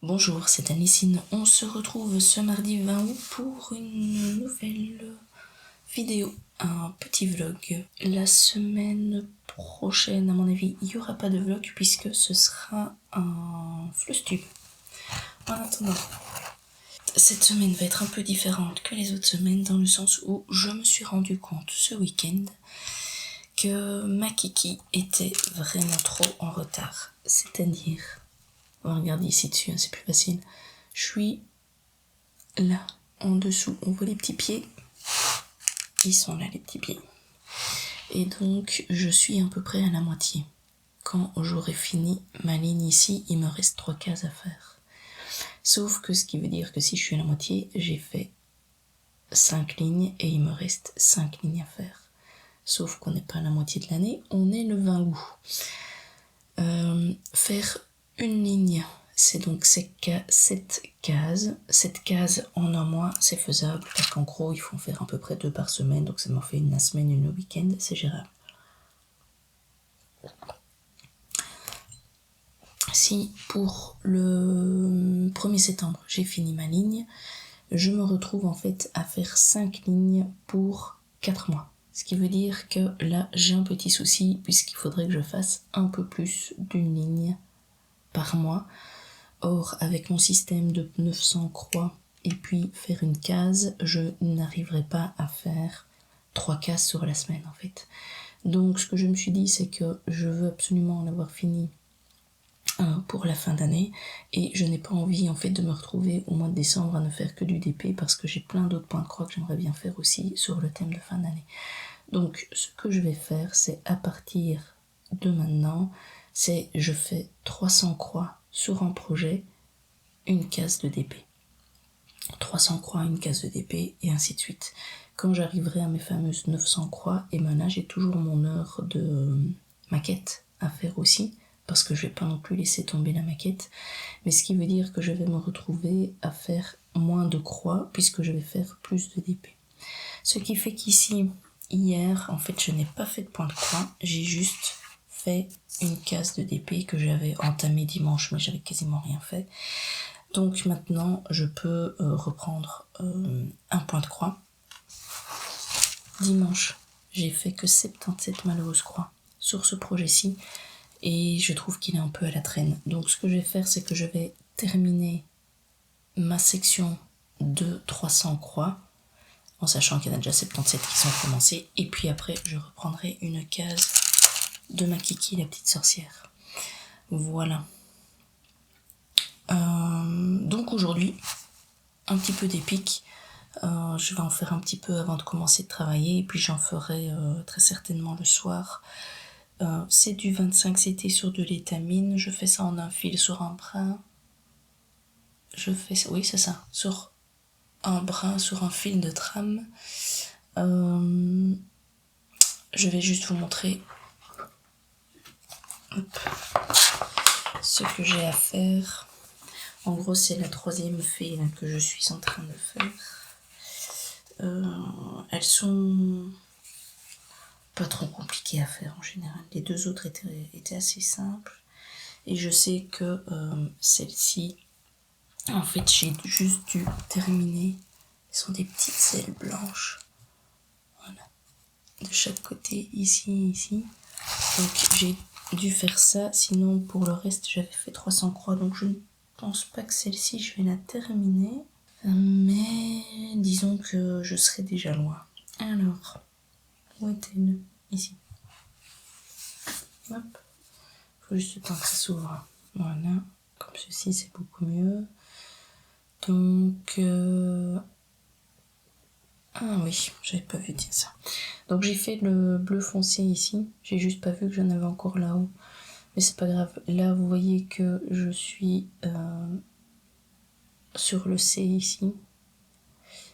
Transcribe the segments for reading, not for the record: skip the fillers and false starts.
Bonjour, c'est Anicine. On se retrouve ce mardi 20 août pour une nouvelle vidéo, un petit vlog. La semaine prochaine, à mon avis, il n'y aura pas de vlog puisque ce sera un flustube. En attendant, cette semaine va être un peu différente que les autres semaines dans le sens où je me suis rendu compte ce week-end que ma kiki était vraiment trop en retard. C'est-à-dire, on va regarder ici dessus, hein, c'est plus facile. Je suis là, en dessous, on voit les petits pieds. Ils sont là, les petits pieds. Et donc, je suis à peu près à la moitié. Quand j'aurai fini ma ligne ici, il me reste 3 cases à faire. Sauf que ce qui veut dire que si je suis à la moitié, j'ai fait 5 lignes et il me reste 5 lignes à faire. Sauf qu'on n'est pas à la moitié de l'année, on est le 20 août. Faire une ligne, c'est donc 7 cases. 7 cases en un mois, c'est faisable parce qu'en gros, il faut en faire à peu près 2 par semaine. Donc ça m'en fait une la semaine, une le week-end, c'est gérable. Si pour le 1er septembre, j'ai fini ma ligne, je me retrouve en fait à faire 5 lignes pour 4 mois. Ce qui veut dire que là, j'ai un petit souci puisqu'il faudrait que je fasse un peu plus d'une ligne par mois. Or, avec mon système de 900 croix et puis faire une case, je n'arriverai pas à faire 3 cases sur la semaine en fait. Donc ce que je me suis dit, c'est que je veux absolument l'avoir fini pour la fin d'année et je n'ai pas envie en fait de me retrouver au mois de décembre à ne faire que du DP parce que j'ai plein d'autres points de croix que j'aimerais bien faire aussi sur le thème de fin d'année. Donc ce que je vais faire, c'est à partir de maintenant, c'est je fais 300 croix sur un projet, une case de DP. 300 croix, une case de DP, et ainsi de suite. Quand j'arriverai à mes fameuses 900 croix, et ben là j'ai toujours mon heure de maquette à faire aussi, parce que je vais pas non plus laisser tomber la maquette, mais ce qui veut dire que je vais me retrouver à faire moins de croix, puisque je vais faire plus de DP. Ce qui fait qu'ici, hier, en fait, je n'ai pas fait de point de croix, j'ai juste fait une case de DP que j'avais entamée dimanche, mais j'avais quasiment rien fait. Donc maintenant, je peux reprendre un point de croix. Dimanche, j'ai fait que 77 malheureuses croix sur ce projet-ci et je trouve qu'il est un peu à la traîne. Donc ce que je vais faire, c'est que je vais terminer ma section de 300 croix en sachant qu'il y en a déjà 77 qui sont commencées et puis après, je reprendrai une case de ma Kiki, la petite sorcière. Voilà. Donc aujourd'hui, un petit peu d'épique. Je vais en faire un petit peu avant de commencer de travailler et puis j'en ferai très certainement le soir. C'est du 25 CT sur de l'étamine. Je fais ça en un fil sur un brin. Oui, c'est ça, sur un brin, sur un fil de trame. Je vais juste vous montrer ce que j'ai à faire. En gros, c'est la 3e fée là, que je suis en train de faire. Elles sont pas trop compliquées à faire en général. Les 2 autres étaient assez simples. Et je sais que celle-ci, en fait, j'ai juste dû terminer. Ce sont des petites ailes blanches. Voilà. De chaque côté, ici. Donc j'ai dû faire ça. Sinon, pour le reste, j'avais fait 300 croix. Donc je ne pense pas que celle-ci, je vais la terminer. Mais disons que je serai déjà loin. Alors, où est-elle? Ici. Hop. Faut juste le temps que ça s'ouvre. Voilà. Comme ceci, c'est beaucoup mieux. Donc... Ah oui, j'avais pas vu dire ça. Donc j'ai fait le bleu foncé ici. J'ai juste pas vu que j'en avais encore là-haut. Mais c'est pas grave. Là, vous voyez que je suis sur le C ici.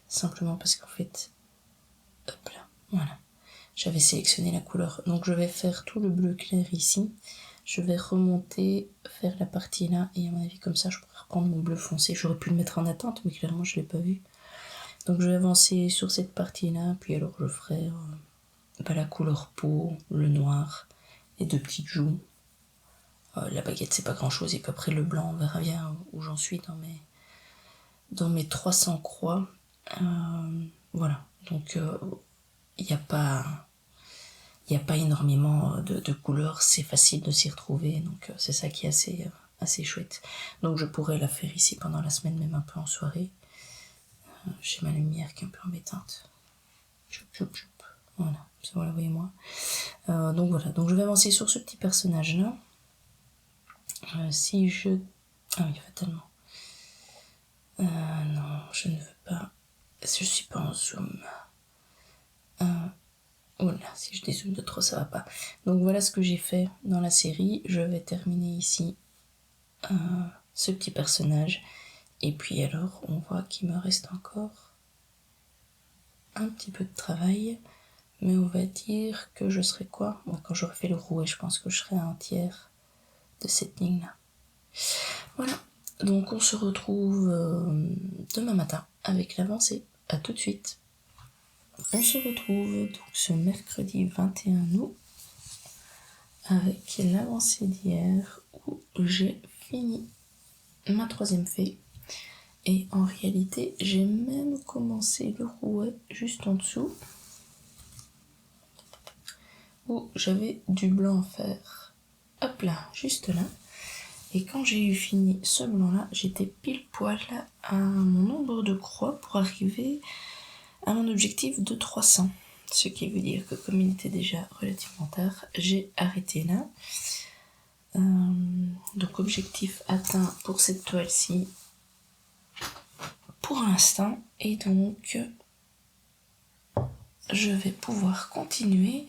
Simplement parce qu'en fait... Hop là, voilà. J'avais sélectionné la couleur. Donc je vais faire tout le bleu clair ici. Je vais remonter, faire la partie là. Et à mon avis, comme ça, je pourrais reprendre mon bleu foncé. J'aurais pu le mettre en attente, mais clairement, je l'ai pas vu. Donc je vais avancer sur cette partie-là. Puis alors, je ferai la couleur peau, le noir, les 2 petites joues. La baguette, c'est pas grand-chose. Et puis après, le blanc, on verra bien où j'en suis dans mes 300 croix. Voilà. Donc, il n'y a pas énormément de couleurs. C'est facile de s'y retrouver. Donc, c'est ça qui est assez chouette. Donc, je pourrais la faire ici pendant la semaine, même un peu en soirée. J'ai ma lumière qui est un peu embêtante. Voilà, voilà, voyez-moi. Donc voilà, donc je vais avancer sur ce petit personnage-là. Si je... Ah oui, fatalement. Non, je ne veux pas... Je suis pas en zoom. Oh là, si je dézoome de trop, ça va pas. Donc voilà ce que j'ai fait dans la série. Je vais terminer ici ce petit personnage. Et puis alors, on voit qu'il me reste encore un petit peu de travail. Mais on va dire que je serai quoi? Bon, quand j'aurai fait le rouet, je pense que je serai à un tiers de cette ligne-là. Voilà. Donc on se retrouve demain matin avec l'avancée. A tout de suite. On se retrouve donc ce mercredi 21 août avec l'avancée d'hier où j'ai fini ma 3e fée. Et en réalité, j'ai même commencé le rouet juste en dessous où j'avais du blanc à faire. Hop là, juste là. Et quand j'ai eu fini ce blanc-là, j'étais pile poil à mon nombre de croix pour arriver à mon objectif de 300. Ce qui veut dire que comme il était déjà relativement tard, j'ai arrêté là. Donc objectif atteint pour cette toile-ci pour l'instant. Et donc je vais pouvoir continuer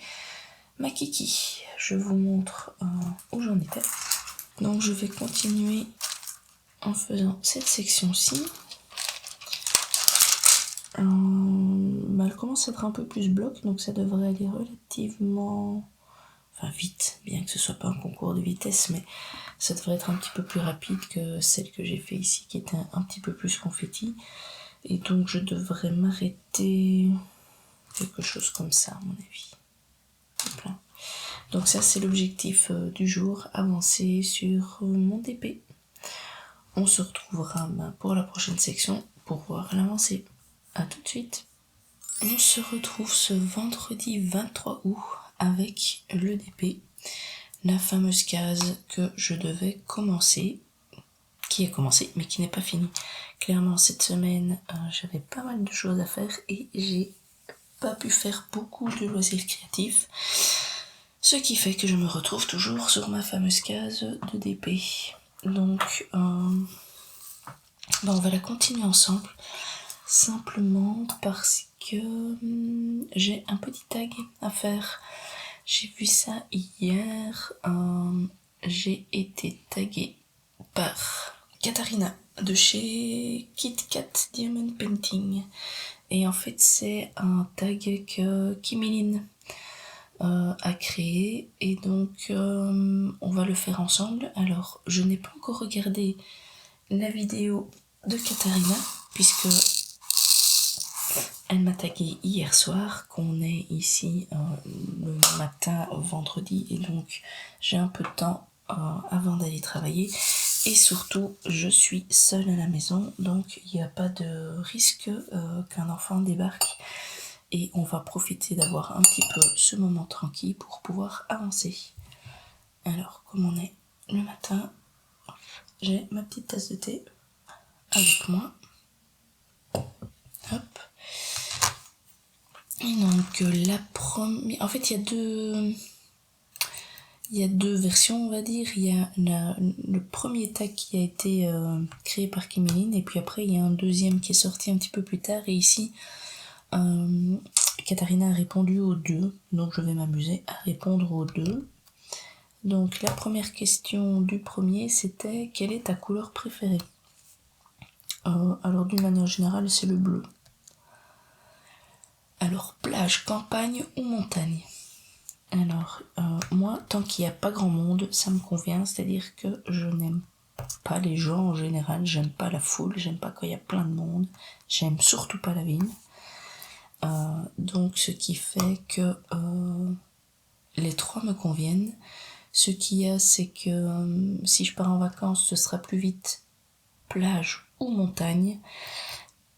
ma kiki. Je vous montre où j'en étais. Donc je vais continuer en faisant cette section-ci. Elle commence à être un peu plus bloc, donc ça devrait aller relativement... Enfin vite, bien que ce soit pas un concours de vitesse, mais ça devrait être un petit peu plus rapide que celle que j'ai fait ici, qui était un petit peu plus confetti. Et donc je devrais m'arrêter quelque chose comme ça, à mon avis. Hop là. Donc ça c'est l'objectif du jour, avancer sur mon DP. On se retrouvera pour la prochaine section pour voir l'avancée. A tout de suite. On se retrouve ce vendredi 23 août avec le DP, la fameuse case que je devais commencer, qui a commencé mais qui n'est pas finie. Clairement cette semaine j'avais pas mal de choses à faire et j'ai pas pu faire beaucoup de loisirs créatifs, ce qui fait que je me retrouve toujours sur ma fameuse case de DP. Donc on va la continuer ensemble, simplement parce que j'ai un petit tag à faire. J'ai vu ça hier. J'ai été taguée par Katharina de chez Kit Kat Diamond Painting. Et en fait, c'est un tag que Kimiline a créé. Et donc, on va le faire ensemble. Alors, je n'ai pas encore regardé la vidéo de Katharina, puisque elle m'a tagué hier soir, qu'on est ici le matin, vendredi, et donc j'ai un peu de temps avant d'aller travailler. Et surtout, je suis seule à la maison, donc il n'y a pas de risque qu'un enfant débarque. Et on va profiter d'avoir un petit peu ce moment tranquille pour pouvoir avancer. Alors, comme on est le matin, j'ai ma petite tasse de thé avec moi. Hop. Et donc la première... En fait, il y a deux versions, on va dire. Il y a le premier tag qui a été créé par Kimiline, et puis après, il y a un deuxième qui est sorti un petit peu plus tard. Et ici, Katharina a répondu aux deux, donc je vais m'amuser à répondre aux deux. Donc la première question du premier, c'était: quelle est ta couleur préférée? Alors d'une manière générale, c'est le bleu. Alors, plage, campagne ou montagne? Alors, moi, tant qu'il n'y a pas grand monde, ça me convient, c'est-à-dire que je n'aime pas les gens en général, j'aime pas la foule, j'aime pas quand il y a plein de monde, j'aime surtout pas la ville. Donc, ce qui fait que les trois me conviennent. Ce qu'il y a, c'est que si je pars en vacances, ce sera plus vite plage ou montagne,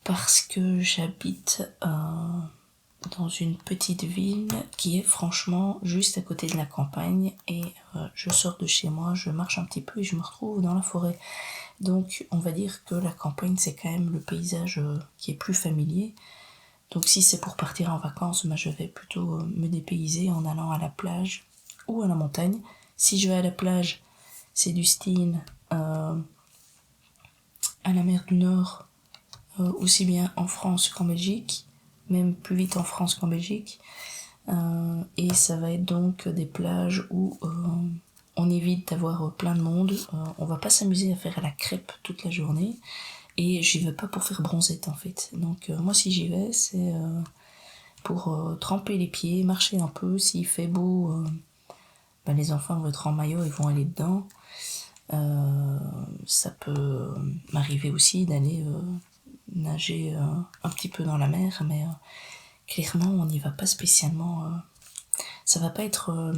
parce que j'habite dans une petite ville qui est franchement juste à côté de la campagne, et je sors de chez moi, je marche un petit peu et je me retrouve dans la forêt. Donc on va dire que la campagne, c'est quand même le paysage qui est plus familier. Donc si c'est pour partir en vacances, je vais plutôt me dépayser en allant à la plage ou à la montagne. Si je vais à la plage, c'est du style à la mer du Nord, aussi bien en France qu'en Belgique, même plus vite en France qu'en Belgique. Et ça va être donc des plages où on évite d'avoir plein de monde. On va pas s'amuser à faire la crêpe toute la journée. Et j'y vais pas pour faire bronzette en fait. Donc moi si j'y vais, c'est pour tremper les pieds, marcher un peu. S'il fait beau, les enfants vont être en maillot, ils vont aller dedans. Ça peut m'arriver aussi d'aller nager un petit peu dans la mer, mais clairement on n'y va pas spécialement. Ça va pas être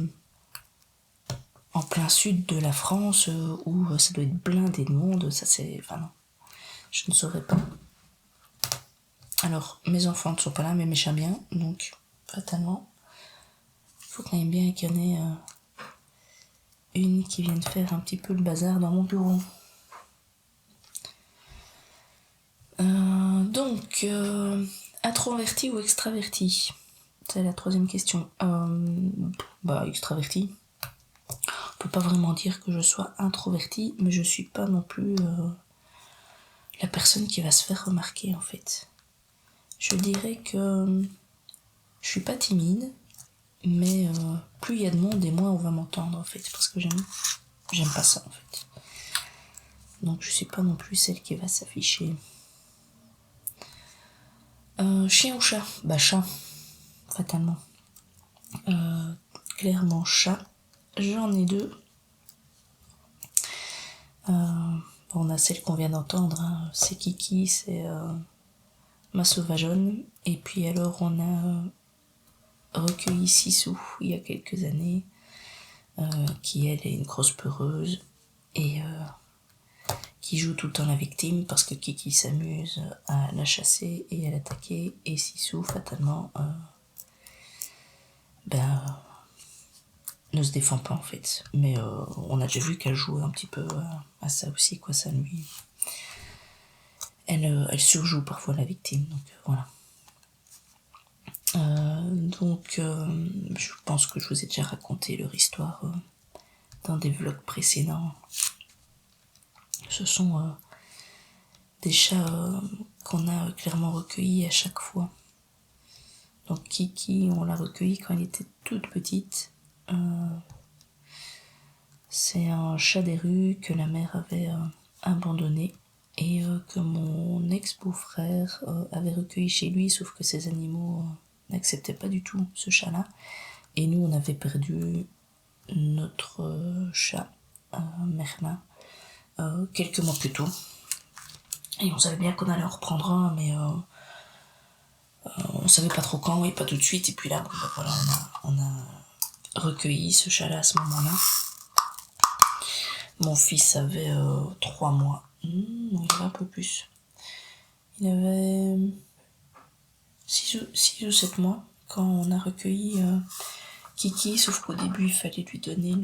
en plein sud de la France où ça doit être blindé de monde. Ça c'est... Enfin non, je ne saurais pas. Alors, mes enfants ne sont pas là, mais mes chats bien, donc fatalement, il faut quand même bien qu'il y en ait une qui vienne faire un petit peu le bazar dans mon bureau. Donc, introverti ou extraverti? C'est la troisième question. Extraverti. On peut pas vraiment dire que je sois introverti, mais je suis pas non plus la personne qui va se faire remarquer en fait. Je dirais que je suis pas timide, mais plus il y a de monde et moins on va m'entendre en fait, parce que j'aime pas ça en fait. Donc je suis pas non plus celle qui va s'afficher. Chien ou chat? Chat, fatalement. Clairement chat. J'en ai deux. On a celle qu'on vient d'entendre, hein. C'est Kiki, c'est ma sauvageonne. Et puis alors on a recueilli Sissou il y a quelques années, qui elle est une grosse peureuse et qui joue tout le temps la victime parce que Kiki s'amuse à la chasser et à l'attaquer, et Sissou fatalement ne se défend pas en fait. Mais on a déjà vu qu'elle jouait un petit peu à ça aussi, quoi. Ça lui... Elle surjoue parfois la victime, donc voilà. Je pense que je vous ai déjà raconté leur histoire dans des vlogs précédents. Ce sont des chats qu'on a clairement recueillis à chaque fois. Donc Kiki, on l'a recueilli quand elle était toute petite. C'est un chat des rues que la mère avait abandonné et que mon ex-beau-frère avait recueilli chez lui, sauf que ces animaux n'acceptaient pas du tout ce chat-là. Et nous, on avait perdu notre chat, Merlin, quelques mois plus tôt. Et on savait bien qu'on allait en reprendre un, mais on savait pas trop quand et pas tout de suite. Et puis là, voilà, on a recueilli ce chat-là à ce moment-là. Mon fils avait 3 mois. Il avait un peu plus. Il avait 6 ou 7 mois quand on a recueilli Kiki, sauf qu'au début, il fallait lui donner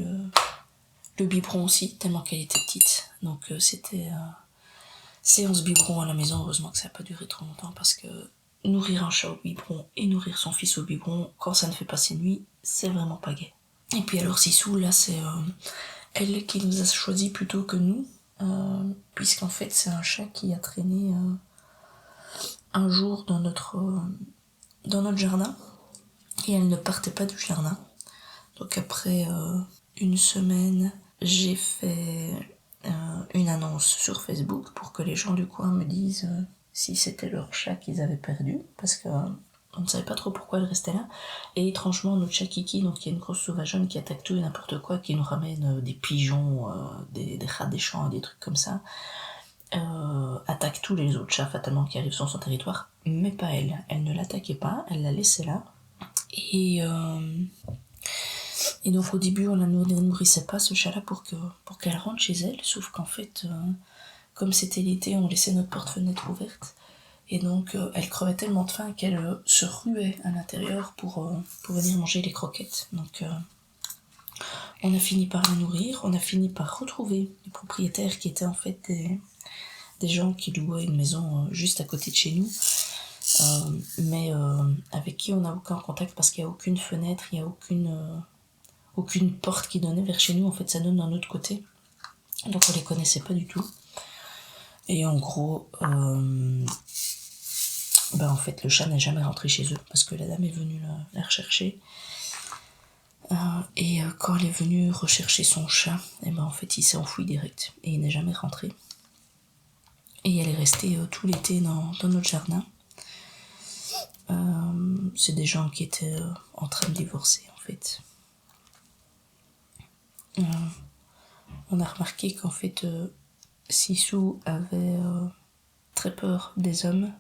le biberon aussi, tellement qu'elle était petite. Donc c'était séance biberon à la maison. Heureusement que ça n'a pas duré trop longtemps, parce que nourrir un chat au biberon et nourrir son fils au biberon, quand ça ne fait pas ses nuits, c'est vraiment pas gai. Et puis alors Sissou, là, c'est elle qui nous a choisi plutôt que nous, puisqu'en fait c'est un chat qui a traîné un jour dans notre jardin, et elle ne partait pas du jardin. Donc après une semaine, j'ai fait une annonce sur Facebook pour que les gens du coin me disent si c'était leur chat qu'ils avaient perdu, parce que on ne savait pas trop pourquoi elle restait là. Et étrangement, notre chat Kiki, donc, qui est une grosse sauvageonne qui attaque tout et n'importe quoi, qui nous ramène des pigeons, des rats des champs et des trucs comme ça, attaque tous les autres chats fatalement qui arrivent sur son territoire, mais pas elle. Elle ne l'attaquait pas, elle la laissait là. Et Et donc au début, on la nourrissait pas, ce chat-là, pour qu'elle rentre chez elle, sauf qu'en fait, comme c'était l'été, on laissait notre porte-fenêtre ouverte. Et donc, elle crevait tellement de faim qu'elle se ruait à l'intérieur pour venir manger les croquettes. Donc, on a fini par la nourrir, on a fini par retrouver les propriétaires qui étaient en fait des gens qui louaient une maison juste à côté de chez nous, mais avec qui on n'a aucun contact parce qu'il n'y a aucune fenêtre, il n'y a aucune porte qui donnait vers chez nous. En fait, ça donne d'un autre côté. Donc, on les connaissait pas du tout. Et en gros, en fait, le chat n'est jamais rentré chez eux parce que la dame est venue la rechercher. Et quand elle est venue rechercher son chat, en fait, il s'est enfoui direct et il n'est jamais rentré. Et elle est restée tout l'été dans notre jardin. C'est des gens qui étaient en train de divorcer, en fait. On a remarqué qu'en fait, Sissou avait très peur des hommes,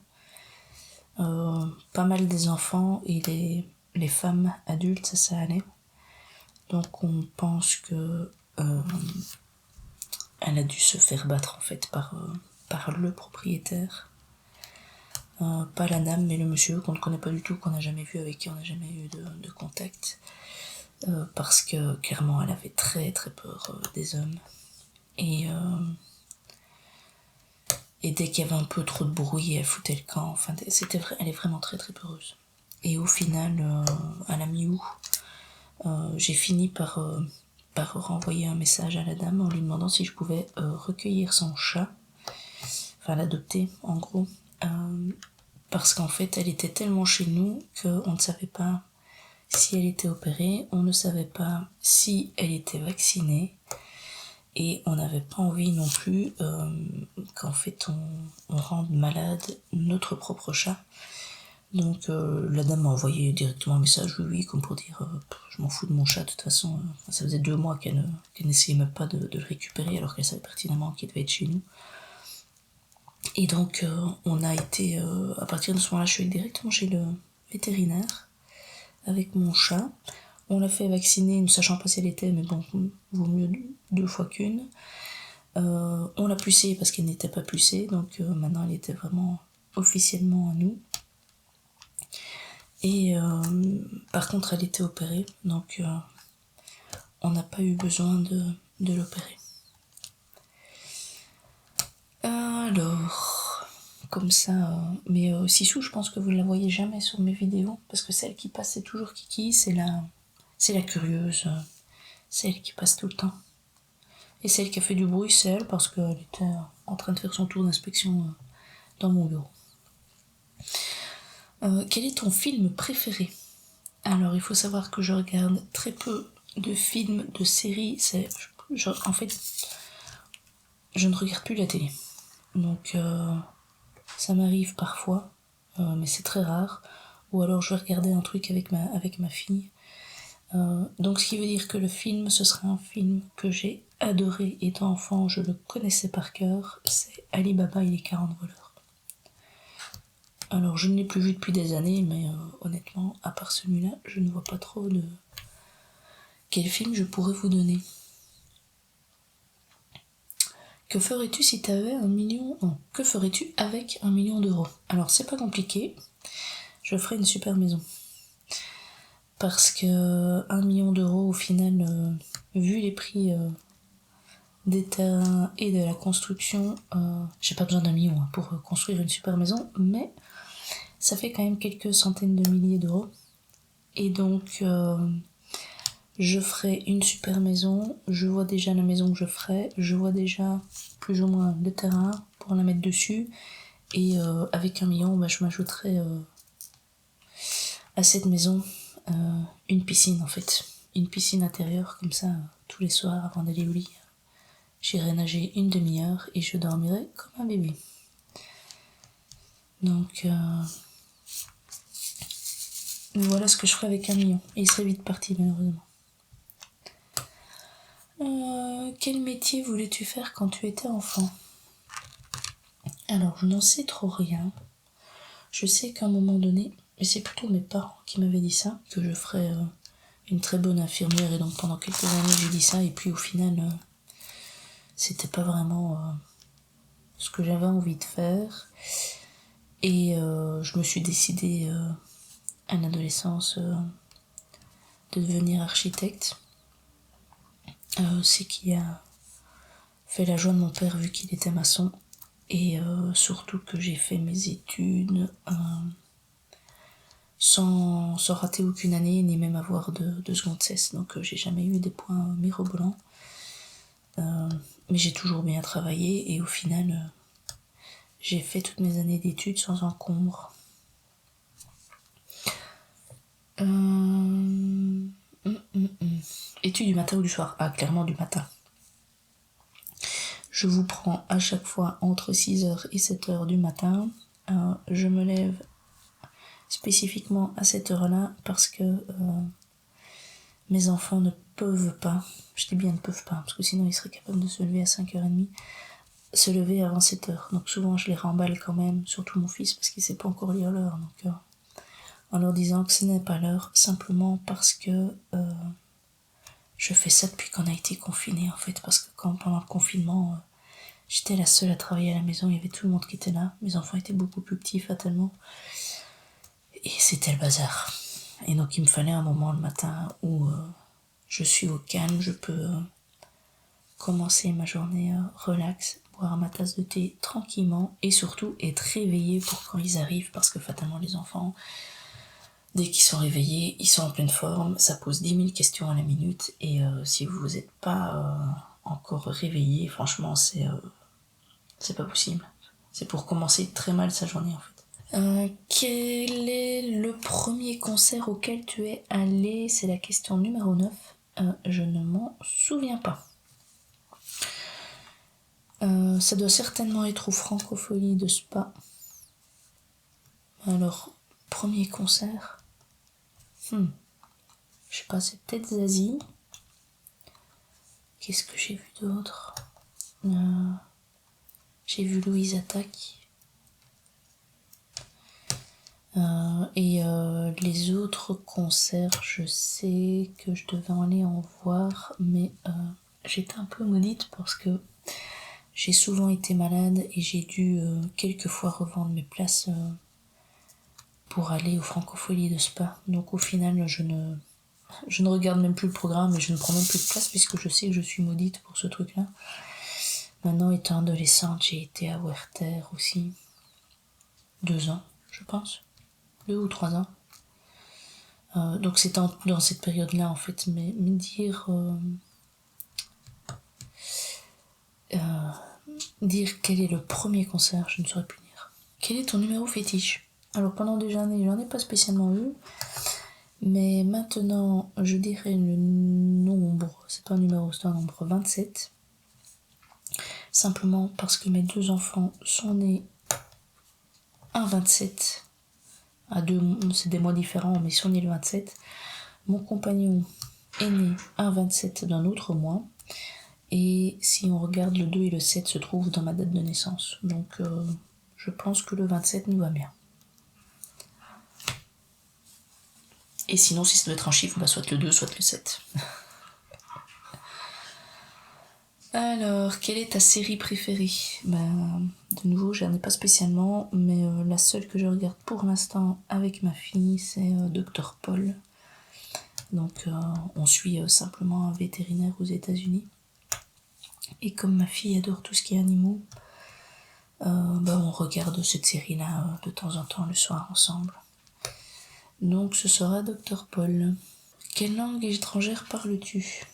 pas mal des enfants, et les femmes adultes, ça allait. Donc on pense que elle a dû se faire battre en fait par le propriétaire. Pas la dame, mais le monsieur qu'on ne connaît pas du tout, qu'on n'a jamais vu, avec qui on n'a jamais eu de contact. Parce que clairement elle avait très très peur des hommes. Et dès qu'il y avait un peu trop de bruit, elle foutait le camp. Enfin, elle est vraiment très très peureuse. Et au final, à la mi-août, j'ai fini par renvoyer un message à la dame en lui demandant si je pouvais recueillir son chat, enfin l'adopter en gros, parce qu'en fait elle était tellement chez nous qu'on ne savait pas si elle était opérée, on ne savait pas si elle était vaccinée, et on n'avait pas envie non plus qu'en fait on rende malade notre propre chat. Donc la dame m'a envoyé directement un message, oui, comme pour dire je m'en fous de mon chat, de toute façon. Ça faisait 2 mois qu'elle n'essayait même pas de le récupérer alors qu'elle savait pertinemment qu'il devait être chez nous. Et donc on a été, à partir de ce moment-là, je suis allée directement chez le vétérinaire avec mon chat. On l'a fait vacciner, ne sachant pas si elle était, mais bon, vaut mieux 2 fois qu'une. On l'a pucée parce qu'elle n'était pas pucée, donc maintenant elle était vraiment officiellement à nous. Et par contre, elle était opérée, donc on n'a pas eu besoin de l'opérer. Alors, comme ça, mais Sissou, je pense que vous ne la voyez jamais sur mes vidéos, parce que celle qui passe, c'est toujours Kiki, c'est la curieuse, celle qui passe tout le temps. Et celle qui a fait du bruit, c'est elle, parce qu'elle était en train de faire son tour d'inspection dans mon bureau. Quel est ton film préféré ? Alors, il faut savoir que je regarde très peu de films, de séries. En fait, je ne regarde plus la télé. Donc, ça m'arrive parfois, mais c'est très rare. Ou alors, je vais regarder un truc avec ma fille. Donc, ce qui veut dire que le film, ce sera un film que j'ai adoré étant enfant. Je le connaissais par cœur. C'est Ali Baba et les 40 voleurs. Alors, je ne l'ai plus vu depuis des années, mais honnêtement, à part celui-là, je ne vois pas trop de... Quel film je pourrais vous donner ? Que ferais-tu si tu avais 1 million... Non, que ferais-tu avec 1 million d'euros ? Alors, c'est pas compliqué. Je ferais une super maison. Parce que 1 million d'euros, au final, vu les prix des terrains et de la construction, j'ai pas besoin d'1 million pour construire une super maison, mais ça fait quand même quelques centaines de milliers d'euros. Et donc, je ferai une super maison, je vois déjà la maison que je ferai, je vois déjà plus ou moins le terrain pour la mettre dessus, et avec 1 million, je m'ajouterai à cette maison une piscine en fait. Une piscine intérieure, comme ça, tous les soirs avant d'aller au lit, j'irai nager une demi-heure et je dormirai comme un bébé. Donc, voilà ce que je ferai avec 1 million. Et il serait vite parti, malheureusement. Quel métier voulais-tu faire quand tu étais enfant ? Alors, je n'en sais trop rien. Je sais qu'à un moment donné, et c'est plutôt mes parents qui m'avaient dit ça, que je ferais une très bonne infirmière et donc pendant quelques années j'ai dit ça et puis au final c'était pas vraiment ce que j'avais envie de faire et je me suis décidée à l'adolescence de devenir architecte. C'est qui a fait la joie de mon père vu qu'il était maçon et surtout que j'ai fait mes études sans rater aucune année ni même avoir de seconde cesse, donc j'ai jamais eu des points mirobolants, mais j'ai toujours bien travaillé et au final j'ai fait toutes mes années d'études sans encombre. Études du matin ou du soir? Ah, clairement du matin. Je vous prends à chaque fois entre 6h et 7h du matin. Je me lève spécifiquement à cette heure-là parce que mes enfants ne peuvent pas, je dis bien ne peuvent pas, parce que sinon ils seraient capables de se lever à 5h30, se lever avant 7h. Donc souvent je les remballe quand même, surtout mon fils, parce qu'il sait pas encore lire l'heure. Donc en leur disant que ce n'est pas l'heure, simplement parce que je fais ça depuis qu'on a été confinés en fait, parce que pendant le confinement, j'étais la seule à travailler à la maison, il y avait tout le monde qui était là, mes enfants étaient beaucoup plus petits fatalement, et c'était le bazar. Et donc il me fallait un moment le matin où je suis au calme, je peux commencer ma journée relax, boire ma tasse de thé tranquillement et surtout être réveillée pour quand ils arrivent parce que fatalement les enfants, dès qu'ils sont réveillés, ils sont en pleine forme, ça pose 10 000 questions à la minute et si vous n'êtes pas encore réveillé, franchement c'est pas possible. C'est pour commencer très mal sa journée en fait. Quel est le premier concert auquel tu es allé? C'est la question numéro 9. Je ne m'en souviens pas. Ça doit certainement être au Francophonie de Spa. Alors, premier concert. Je sais pas, c'est peut-être Zazie. Qu'est-ce que j'ai vu d'autre? J'ai vu Louise Attaque. Et les autres concerts, je sais que je devais aller en voir, mais j'étais un peu maudite parce que j'ai souvent été malade et j'ai dû quelques fois revendre mes places pour aller aux Francopholies de Spa. Donc au final, je ne regarde même plus le programme et je ne prends même plus de place puisque je sais que je suis maudite pour ce truc-là. Maintenant, étant adolescente, j'ai été à Werther aussi. 2 ans, je pense. 2 ou 3 ans. Donc c'est dans cette période-là en fait, mais dire quel est le premier concert, je ne saurais plus dire. Quel est ton numéro fétiche? Alors pendant des années, j'en ai pas spécialement eu, mais maintenant je dirais le nombre, c'est pas un numéro, c'est un nombre 27. Simplement parce que mes 2 enfants sont nés un 27. C'est des mois différents, mais ils sont nés le 27. Mon compagnon est né un 27 d'un autre mois. Et si on regarde, le 2 et le 7 se trouvent dans ma date de naissance. Donc je pense que le 27 nous va bien. Et sinon, si ça doit être un chiffre, soit le 2, soit le 7. Alors, quelle est ta série préférée? De nouveau, j'en ai pas spécialement, mais la seule que je regarde pour l'instant avec ma fille, c'est Dr Paul. Donc, on suit simplement un vétérinaire aux États-Unis. Et comme ma fille adore tout ce qui est animaux, on regarde cette série-là de temps en temps le soir ensemble. Donc, ce sera Dr Paul. Quelle langue étrangère parles-tu?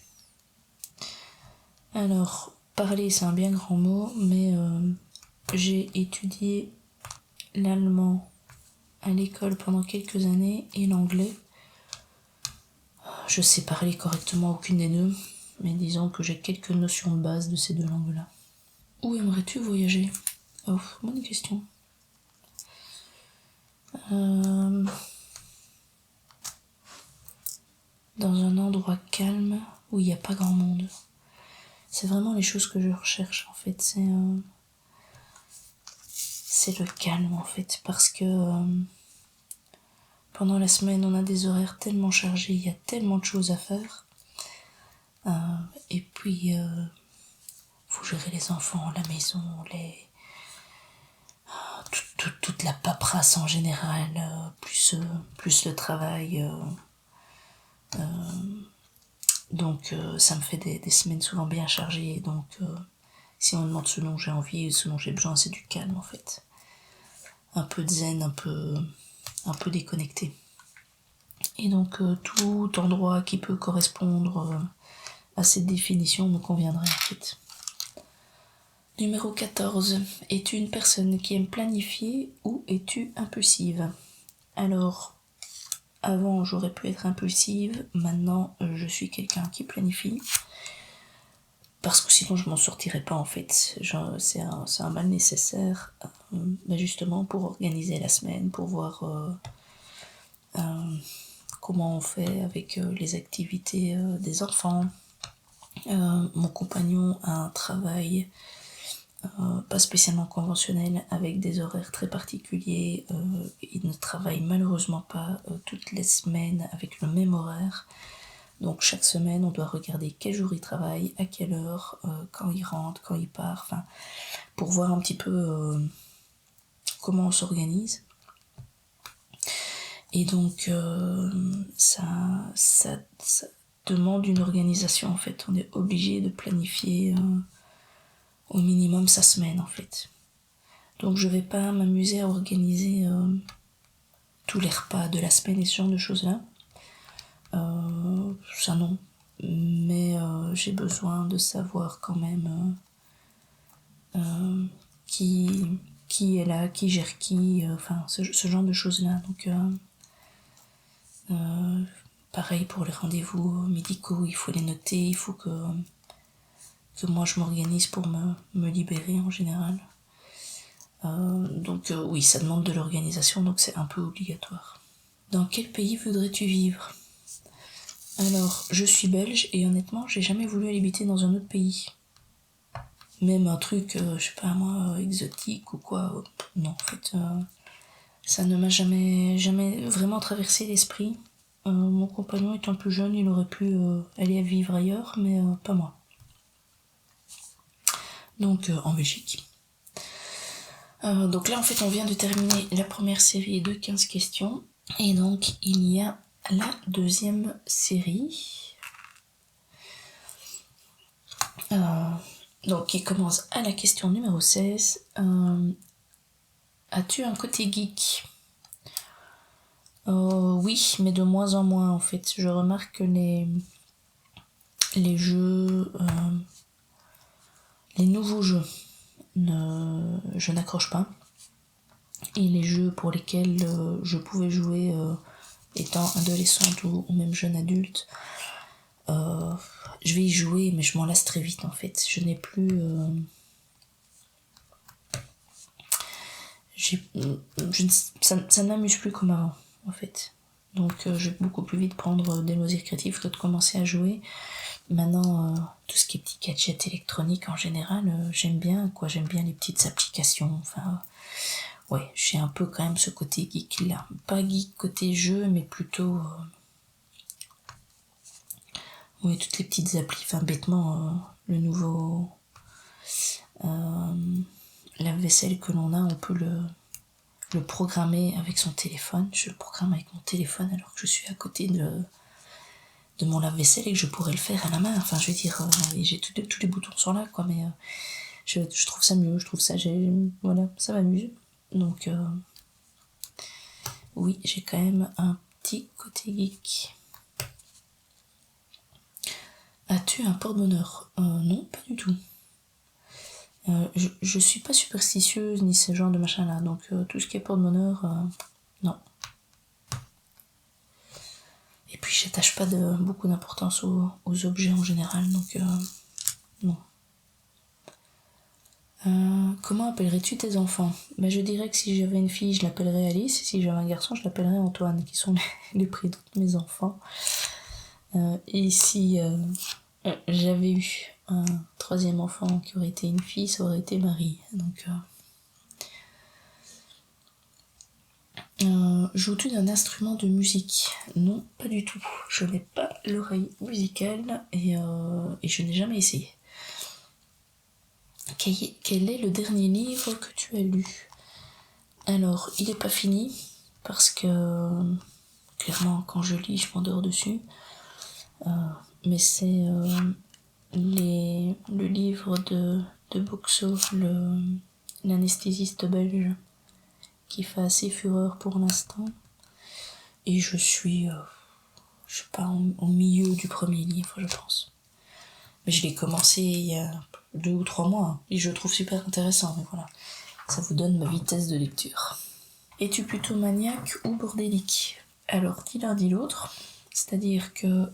Alors, parler c'est un bien grand mot, mais j'ai étudié l'allemand à l'école pendant quelques années et l'anglais. Je sais parler correctement aucune des deux, mais disons que j'ai quelques notions de base de ces 2 langues-là. Où aimerais-tu voyager? Oh, bonne question. Dans un endroit calme où il n'y a pas grand monde. C'est vraiment les choses que je recherche en fait, c'est le calme en fait, parce que pendant la semaine, on a des horaires tellement chargés, il y a tellement de choses à faire. Et puis, faut gérer les enfants, la maison, toute la paperasse en général, plus le travail. Donc, ça me fait des semaines souvent bien chargées. Donc, si on me demande ce dont j'ai envie, ce dont j'ai besoin, c'est du calme en fait. Un peu de zen, un peu déconnecté. Et donc, tout endroit qui peut correspondre à cette définition me conviendrait en fait. Numéro 14. Es-tu une personne qui aime planifier ou es-tu impulsive? Alors, avant j'aurais pu être impulsive, maintenant je suis quelqu'un qui planifie. Parce que sinon je m'en sortirais pas en fait. C'est un mal nécessaire justement pour organiser la semaine, pour voir comment on fait avec les activités des enfants. Mon compagnon a un travail pas spécialement conventionnel, avec des horaires très particuliers. Il ne travaille malheureusement pas toutes les semaines avec le même horaire. Donc chaque semaine, on doit regarder quel jour il travaille, à quelle heure, quand il rentre, quand il part, enfin, pour voir un petit peu comment on s'organise. Et donc ça demande une organisation en fait. On est obligé de planifier au minimum sa semaine en fait. Donc je vais pas m'amuser à organiser tous les repas de la semaine et ce genre de choses-là. Ça non. Mais j'ai besoin de savoir quand même qui est là, qui gère qui, enfin ce genre de choses-là. Donc pareil pour les rendez-vous médicaux, il faut les noter, il faut que moi je m'organise pour me libérer en général. Donc oui, ça demande de l'organisation, donc c'est un peu obligatoire. Dans quel pays voudrais-tu vivre? Alors, je suis belge et honnêtement, j'ai jamais voulu habiter dans un autre pays. Même un truc, je sais pas moi, exotique ou quoi. Non, en fait, ça ne m'a jamais vraiment traversé l'esprit. Mon compagnon étant plus jeune, il aurait pu aller vivre ailleurs, mais pas moi. Donc, en Belgique. Donc là, en fait, on vient de terminer la première série de 15 questions. Et donc, il y a la deuxième série. Donc, qui commence à la question numéro 16. As-tu un côté geek? Oui, mais de moins en moins, en fait. Je remarque que les jeux... les nouveaux jeux, je n'accroche pas. Et les jeux pour lesquels je pouvais jouer étant adolescente ou même jeune adulte, je vais y jouer, mais je m'en lasse très vite en fait. Je n'ai plus... ça ne m'amuse plus comme avant en fait. Donc je vais beaucoup plus vite prendre des loisirs créatifs que de commencer à jouer. Maintenant, tout ce qui est petits gadgets électroniques en général, j'aime bien quoi. J'aime bien les petites applications. Enfin, ouais, j'ai un peu quand même ce côté geek là. Pas geek côté jeu, mais plutôt... oui, toutes les petites applis. Enfin, bêtement, le nouveau lave-vaisselle que l'on a, on peut le programmer avec son téléphone. Je le programme avec mon téléphone alors que je suis à côté de mon lave-vaisselle et que je pourrais le faire à la main. Enfin, je veux dire, j'ai tous les boutons sont là, quoi, mais je trouve ça mieux, je trouve ça, voilà, ça m'amuse. Donc, oui, j'ai quand même un petit côté geek. As-tu un porte-bonheur? Non, pas du tout. Je suis pas superstitieuse ni ce genre de machin là, donc tout ce qui est porte-bonheur, non. Et puis j'attache pas beaucoup d'importance aux objets en général, donc non. Comment appellerais-tu tes enfants? Ben, je dirais que si j'avais une fille, je l'appellerais Alice, et si j'avais un garçon, je l'appellerais Antoine, qui sont les prénoms de mes enfants. Et si j'avais eu un troisième enfant qui aurait été une fille, ça aurait été Marie. Donc, joues-tu d'un instrument de musique? Non, pas du tout. Je n'ai pas l'oreille musicale et je n'ai jamais essayé. Quel est le dernier livre que tu as lu? Alors, il n'est pas fini, parce que clairement, quand je lis, je m'endors dessus. Mais c'est le livre de Boxo, l'anesthésiste belge, qui fait assez fureur pour l'instant. Et je suis, je sais pas, au milieu du premier livre, je pense. Mais je l'ai commencé il y a 2 ou 3 mois, hein, et je le trouve super intéressant, mais voilà. Ça vous donne ma vitesse de lecture. Es-tu plutôt maniaque ou bordélique? Alors, ni l'un ni l'autre. C'est-à-dire que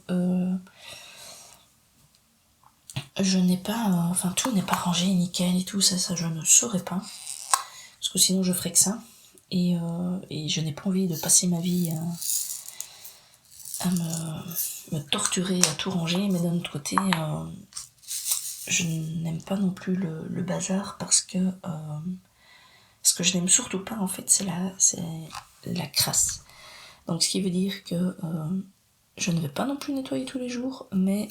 je n'ai pas... tout n'est pas rangé, nickel et tout, ça je ne saurais pas. Parce que sinon je ferais que ça. Et je n'ai pas envie de passer ma vie à me torturer, à tout ranger. Mais d'un autre côté, je n'aime pas non plus le bazar parce que... ce que je n'aime surtout pas, en fait, c'est la crasse. Donc, ce qui veut dire que je ne vais pas non plus nettoyer tous les jours, mais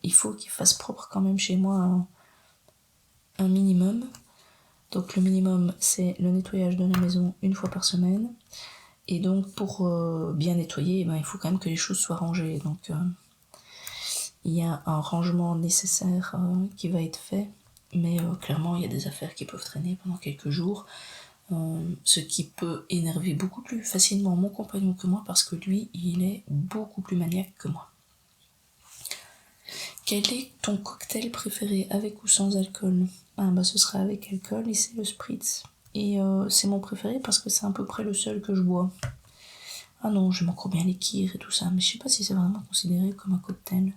il faut qu'il fasse propre quand même chez moi un minimum. Donc, le minimum, c'est le nettoyage de la maison 1 fois par semaine. Et donc, pour bien nettoyer, il faut quand même que les choses soient rangées. Donc, il y a un rangement nécessaire qui va être fait. Mais clairement, il y a des affaires qui peuvent traîner pendant quelques jours. Ce qui peut énerver beaucoup plus facilement mon compagnon que moi parce que lui, il est beaucoup plus maniaque que moi. Quel est ton cocktail préféré, avec ou sans alcool? Ce sera avec alcool et c'est le spritz. Et c'est mon préféré parce que c'est à peu près le seul que je bois. Ah non, j'aime encore bien les kirs et tout ça, mais je sais pas si c'est vraiment considéré comme un cocktail.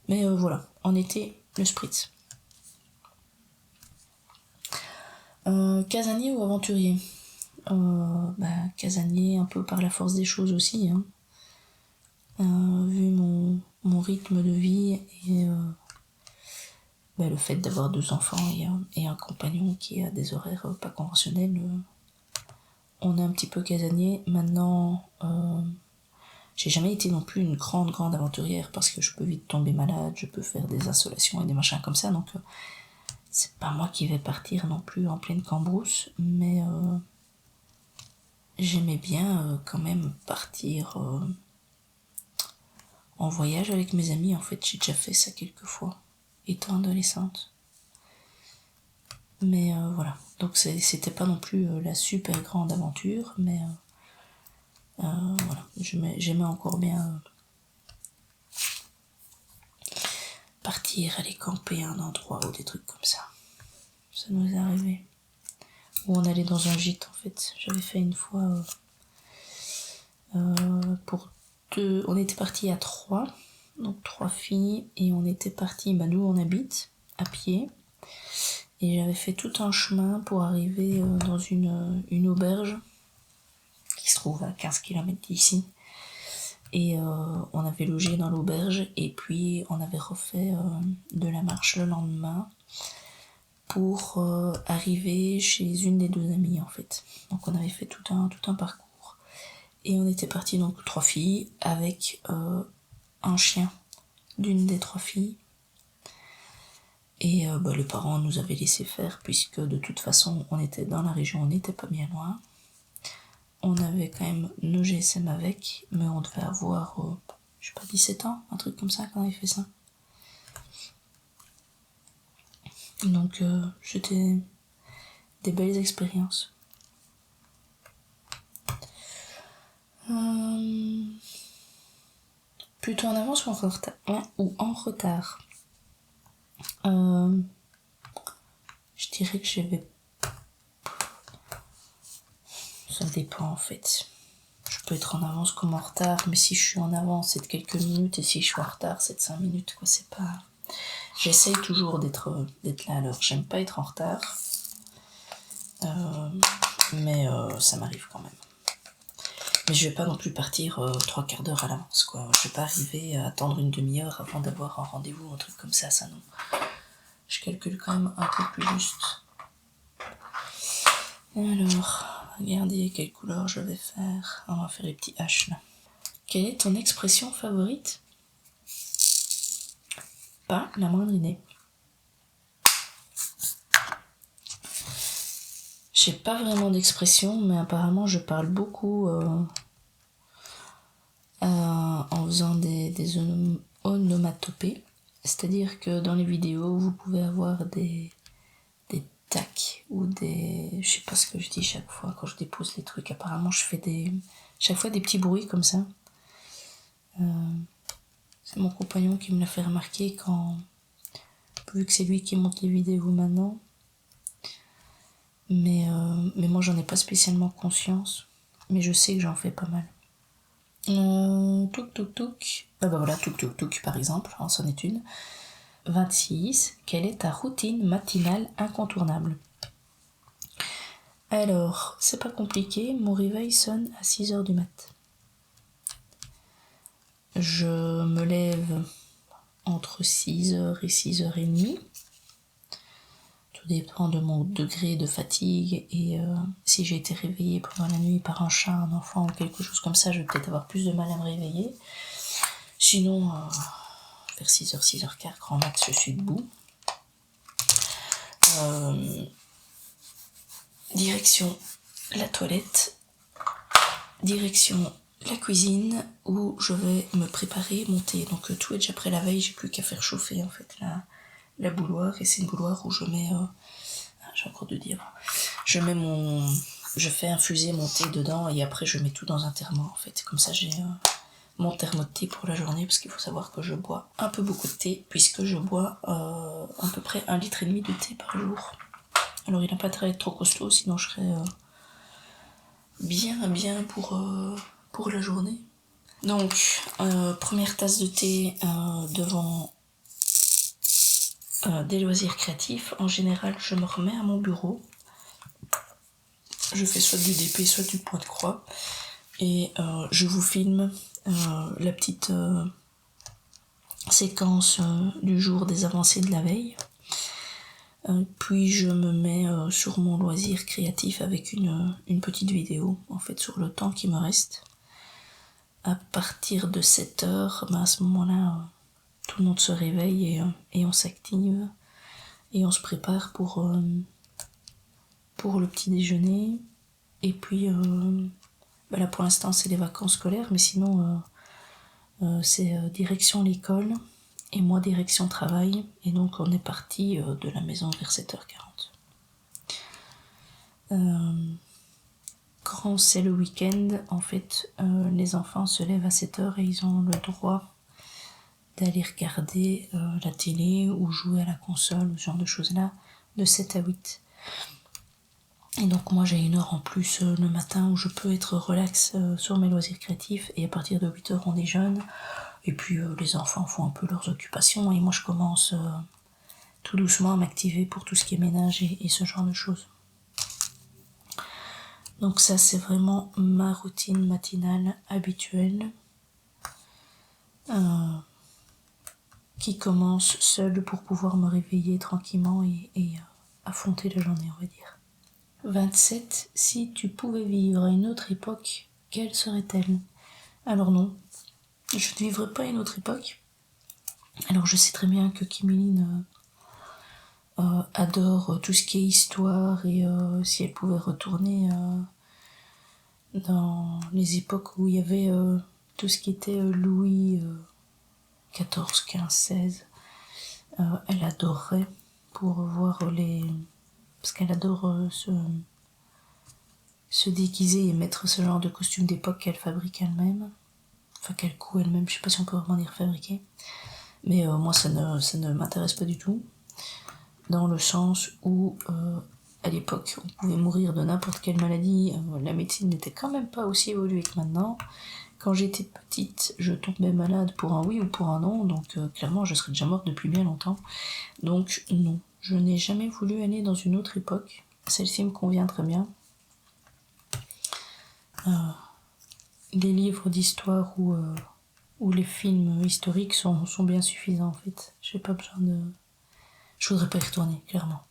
Mais voilà, en été, le spritz. Casanier ou aventurier? Casanier, un peu par la force des choses aussi, hein. Vu mon rythme de vie et le fait d'avoir 2 enfants et un compagnon qui a des horaires pas conventionnels, on est un petit peu casanier. Maintenant, j'ai jamais été non plus une grande aventurière parce que je peux vite tomber malade, je peux faire des insolations et des machins comme ça, donc c'est pas moi qui vais partir non plus en pleine cambrousse, mais j'aimais bien quand même partir en voyage avec mes amis. En fait, j'ai déjà fait ça quelques fois, étant adolescente. Mais voilà, donc c'était pas non plus la super grande aventure, mais voilà, j'aimais encore bien partir, aller camper à un endroit ou des trucs comme ça. Ça nous est arrivé. Ou on allait dans un gîte, en fait. J'avais fait une fois pour 2... On était partis à 3, donc 3 filles, et on était partis, d'où on habite, à pied. Et j'avais fait tout un chemin pour arriver dans une auberge qui se trouve à 15 km d'ici. Et on avait logé dans l'auberge et puis on avait refait de la marche le lendemain pour arriver chez une des 2 amies, en fait. Donc on avait fait tout un parcours. Et on était partis, donc 3 filles avec un chien d'une des 3 filles. Et les parents nous avaient laissé faire puisque de toute façon on était dans la région, on n'était pas bien loin. On avait quand même nos GSM avec, mais on devait avoir, 17 ans, un truc comme ça quand on avait fait ça. Donc c'était des belles expériences. Plutôt en avance ou en retard? Je dirais que ça dépend en fait. Je peux être en avance comme en retard, mais si je suis en avance, c'est de quelques minutes, et si je suis en retard, c'est de 5 minutes, quoi. C'est pas... J'essaye toujours d'être là à l'heure. J'aime pas être en retard, mais ça m'arrive quand même. Mais je vais pas non plus partir 3/4 d'heure à l'avance, quoi. Je vais pas arriver à attendre une demi-heure avant d'avoir un rendez-vous, un truc comme ça non. Je calcule quand même un peu plus juste. Alors, regardez quelle couleur je vais faire. On va faire les petits H là. Quelle est ton expression favorite? Pas la moindre idée. J'ai pas vraiment d'expression, mais apparemment je parle beaucoup en faisant des onomatopées. C'est-à-dire que dans les vidéos, vous pouvez avoir des tacs ou des... Je sais pas ce que je dis chaque fois quand je dépose les trucs. Apparemment je fais chaque fois des petits bruits comme ça. C'est mon compagnon qui me l'a fait remarquer vu que c'est lui qui monte les vidéos maintenant. Mais moi j'en ai pas spécialement conscience, mais je sais que j'en fais pas mal. Touk touk touk. Bah voilà, touk touk touk par exemple, c'en est une. 26. Quelle est ta routine matinale incontournable? Alors, c'est pas compliqué, mon réveil sonne à 6h du mat. Je me lève entre 6h et 6h30. Tout dépend de mon degré de fatigue et si j'ai été réveillée pendant la nuit par un chat, un enfant ou quelque chose comme ça, je vais peut-être avoir plus de mal à me réveiller. Sinon, vers 6h, 6h15, grand max, je suis debout. Direction la toilette, direction la cuisine où je vais me préparer mon thé. Donc tout est déjà prêt la veille, j'ai plus qu'à faire chauffer en fait la bouilloire, et c'est une bouilloire où je mets j'ai encore de dire. Je fais infuser mon thé dedans et après je mets tout dans un thermo en fait. Comme ça j'ai mon thermo de thé pour la journée, parce qu'il faut savoir que je bois un peu beaucoup de thé puisque je bois à peu près 1,5 litre de thé par jour. Alors il n'a pas intérêt à être trop costaud, sinon je serais bien pour la journée. Donc première tasse de thé devant des loisirs créatifs. En général, je me remets à mon bureau. Je fais soit du DP, soit du point de croix. Et je vous filme la petite séquence du jour des avancées de la veille. Puis je me mets sur mon loisir créatif avec une petite vidéo, en fait, sur le temps qui me reste. À partir de 7h, à ce moment-là, tout le monde se réveille et on s'active et on se prépare pour le petit déjeuner. Et puis là pour l'instant c'est les vacances scolaires, mais sinon c'est direction l'école et moi direction travail, et donc on est parti de la maison vers 7h40. Quand c'est le week-end, en fait les enfants se lèvent à 7h et ils ont le droit d'aller regarder la télé ou jouer à la console, ce genre de choses là, de 7 à 8. Et donc moi j'ai 1 heure en plus le matin où je peux être relax sur mes loisirs créatifs, et à partir de 8h on déjeune, et puis les enfants font un peu leurs occupations et moi je commence tout doucement à m'activer pour tout ce qui est ménage et ce genre de choses. Donc ça c'est vraiment ma routine matinale habituelle qui commence seule pour pouvoir me réveiller tranquillement et affronter la journée, on va dire. 27. Si tu pouvais vivre à une autre époque, quelle serait-elle? Alors non, je ne vivrais pas à une autre époque. Alors je sais très bien que Kim Il-Lin adore tout ce qui est histoire, et si elle pouvait retourner dans les époques où il y avait tout ce qui était Louis XIV, XV, XVI, elle adorerait pour voir parce qu'elle adore se déguiser et mettre ce genre de costume d'époque qu'elle fabrique elle-même, enfin qu'elle coud elle-même, je sais pas si on peut vraiment dire fabriquer, mais moi ça ne m'intéresse pas du tout, dans le sens où à l'époque on pouvait mourir de n'importe quelle maladie, la médecine n'était quand même pas aussi évoluée que maintenant. Quand j'étais petite, je tombais malade pour un oui ou pour un non, donc clairement je serais déjà morte depuis bien longtemps, donc non, je n'ai jamais voulu aller dans une autre époque, celle-ci me convient très bien. Les livres d'histoire ou les films historiques sont bien suffisants en fait. J'ai pas besoin de... Je voudrais pas y retourner, clairement.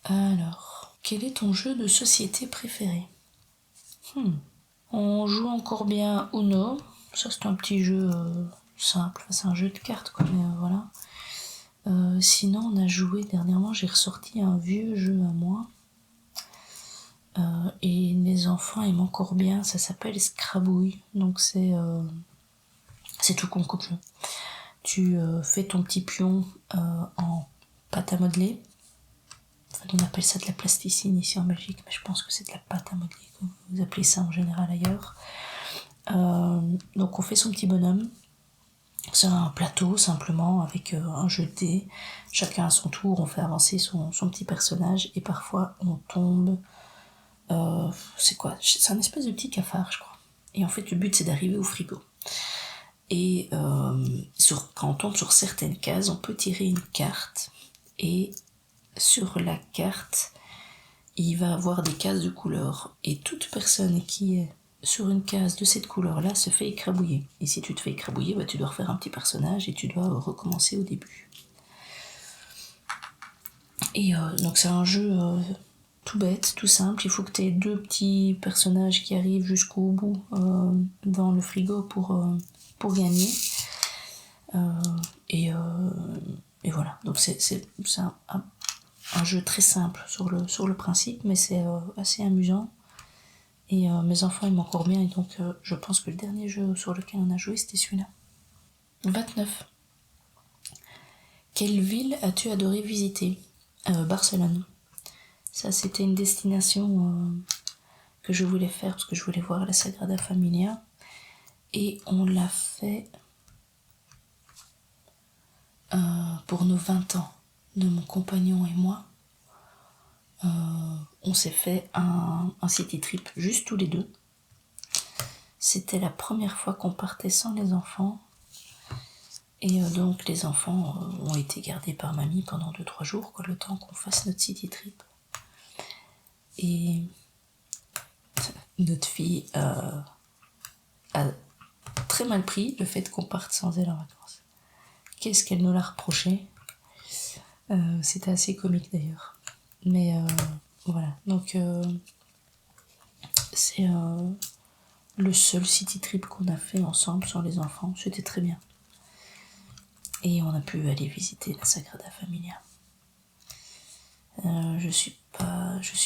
Alors, Quel est ton jeu de société préféré? On joue encore bien Uno. Ça, c'est un petit jeu simple. C'est un jeu de cartes, quoi, mais voilà. Sinon, on a joué dernièrement, j'ai ressorti un vieux jeu à moi. Et les enfants aiment encore bien. Ça s'appelle Scrabouille. Donc, c'est tout con comme jeu. Tu fais ton petit pion en pâte à modeler. Enfin, on appelle ça de la plasticine ici en Belgique, mais je pense que c'est de la pâte à modeler, comme vous appelez ça en général ailleurs. Donc on fait son petit bonhomme. C'est un plateau simplement avec un jeu de dés. Chacun à son tour, on fait avancer son petit personnage et parfois on tombe. C'est quoi? C'est un espèce de petit cafard, je crois. Et en fait, le but c'est d'arriver au frigo. Et quand on tombe sur certaines cases, on peut tirer une carte et sur la carte, il va avoir des cases de couleurs. Et toute personne qui est sur une case de cette couleur-là se fait écrabouiller. Et si tu te fais écrabouiller, tu dois refaire un petit personnage et tu dois recommencer au début. Et donc c'est un jeu tout bête, tout simple. Il faut que tu aies 2 petits personnages qui arrivent jusqu'au bout dans le frigo pour gagner. Et voilà. Donc c'est un jeu très simple sur le principe, mais c'est assez amusant. Et mes enfants aiment encore bien, et donc je pense que le dernier jeu sur lequel on a joué, c'était celui-là. 29. Quelle ville as-tu adoré visiter? Barcelone. Ça, c'était une destination que je voulais faire, parce que je voulais voir la Sagrada Familia. Et on l'a fait pour nos 20 ans, de mon compagnon et moi. On s'est fait un city trip, juste tous les deux. C'était la première fois qu'on partait sans les enfants. Et donc les enfants ont été gardés par mamie pendant 2-3 jours, quoi, le temps qu'on fasse notre city trip. Et notre fille a très mal pris le fait qu'on parte sans elle en vacances. Qu'est-ce qu'elle nous l'a reproché? C'était assez comique d'ailleurs. Mais voilà, donc c'est le seul city trip qu'on a fait ensemble sans les enfants. C'était très bien. Et on a pu aller visiter la Sagrada Familia. Je suis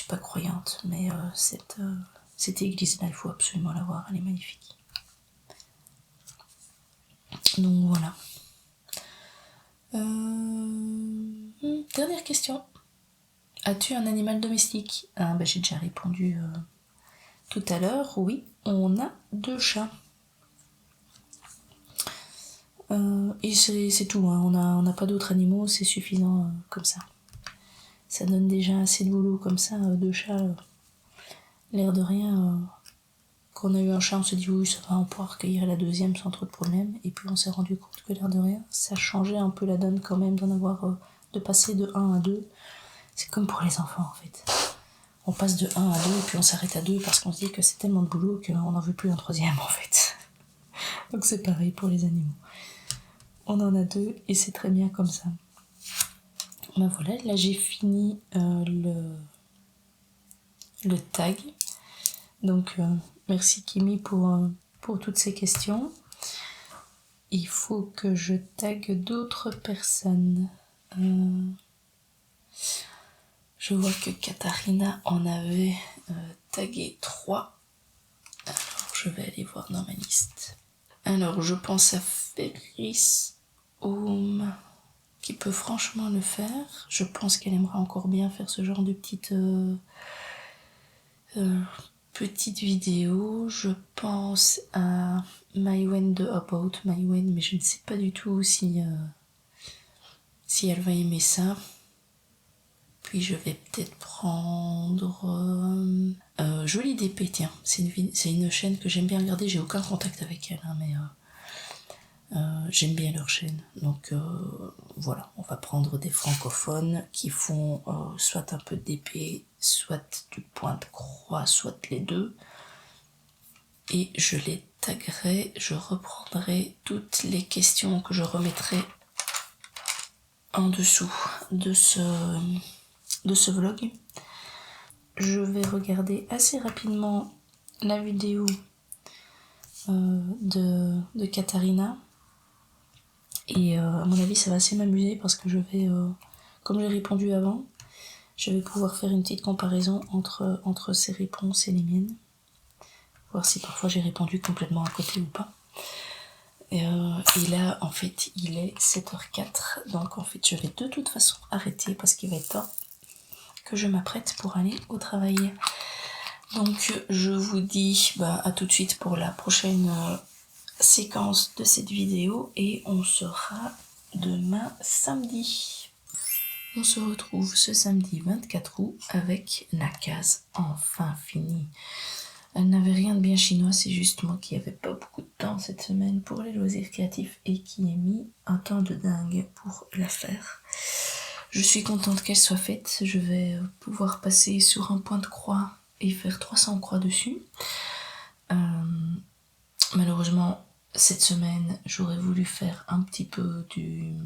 pas croyante, mais cette église-là, il faut absolument la voir, elle est magnifique. Donc voilà. Dernière question. As-tu un animal domestique? J'ai déjà répondu tout à l'heure. Oui, on a 2 chats. Et c'est tout, hein. On n'a pas d'autres animaux, c'est suffisant comme ça. Ça donne déjà assez de boulot comme ça, 2 chats. L'air de rien, quand on a eu un chat, on s'est dit oui, ça va, on pourra recueillir la 2e sans trop de problèmes. Et puis on s'est rendu compte que l'air de rien, ça changeait un peu la donne quand même de passer de 1 à 2. C'est comme pour les enfants en fait. On passe de 1 à 2 et puis on s'arrête à 2 parce qu'on se dit que c'est tellement de boulot qu'on n'en veut plus un 3e en fait. Donc c'est pareil pour les animaux. On en a 2 et c'est très bien comme ça. Ben voilà, là j'ai fini le tag. Donc merci Kimi pour toutes ces questions. Il faut que je tague d'autres personnes. Je vois que Katharina en avait tagué 3. Alors je vais aller voir dans ma liste. Alors je pense à Ferris Home qui peut franchement le faire. Je pense qu'elle aimerait encore bien faire ce genre de petite vidéo. Je pense à Maïwen de About Maïwen, mais je ne sais pas du tout si elle va aimer ça. Puis je vais peut-être prendre Jolie DP, tiens, c'est une chaîne que j'aime bien regarder. J'ai aucun contact avec elle, hein, mais j'aime bien leur chaîne. Donc voilà, on va prendre des francophones qui font soit un peu d'épée, soit du point de croix, soit les deux. Et je les taguerai, je reprendrai toutes les questions que je remettrai en dessous de ce vlog. je vais regarder assez rapidement la vidéo de Katharina. Et à mon avis, ça va assez m'amuser parce que je vais, comme j'ai répondu avant, je vais pouvoir faire une petite comparaison entre ses réponses et les miennes. Voir si parfois j'ai répondu complètement à côté ou pas. Et là, en fait, il est 7h04. Donc, en fait, je vais de toute façon arrêter parce qu'il va être temps que je m'apprête pour aller au travail. Donc, je vous dis à tout de suite pour la prochaine séquence de cette vidéo. Et on sera demain samedi. On se retrouve ce samedi 24 août avec la case enfin finie. Elle n'avait rien de bien chinois, c'est juste moi qui n'avais pas beaucoup de temps cette semaine pour les loisirs créatifs et qui ai mis un temps de dingue pour la faire. Je suis contente qu'elle soit faite, je vais pouvoir passer sur un point de croix et faire 300 croix dessus. Malheureusement, cette semaine, j'aurais voulu faire un petit peu du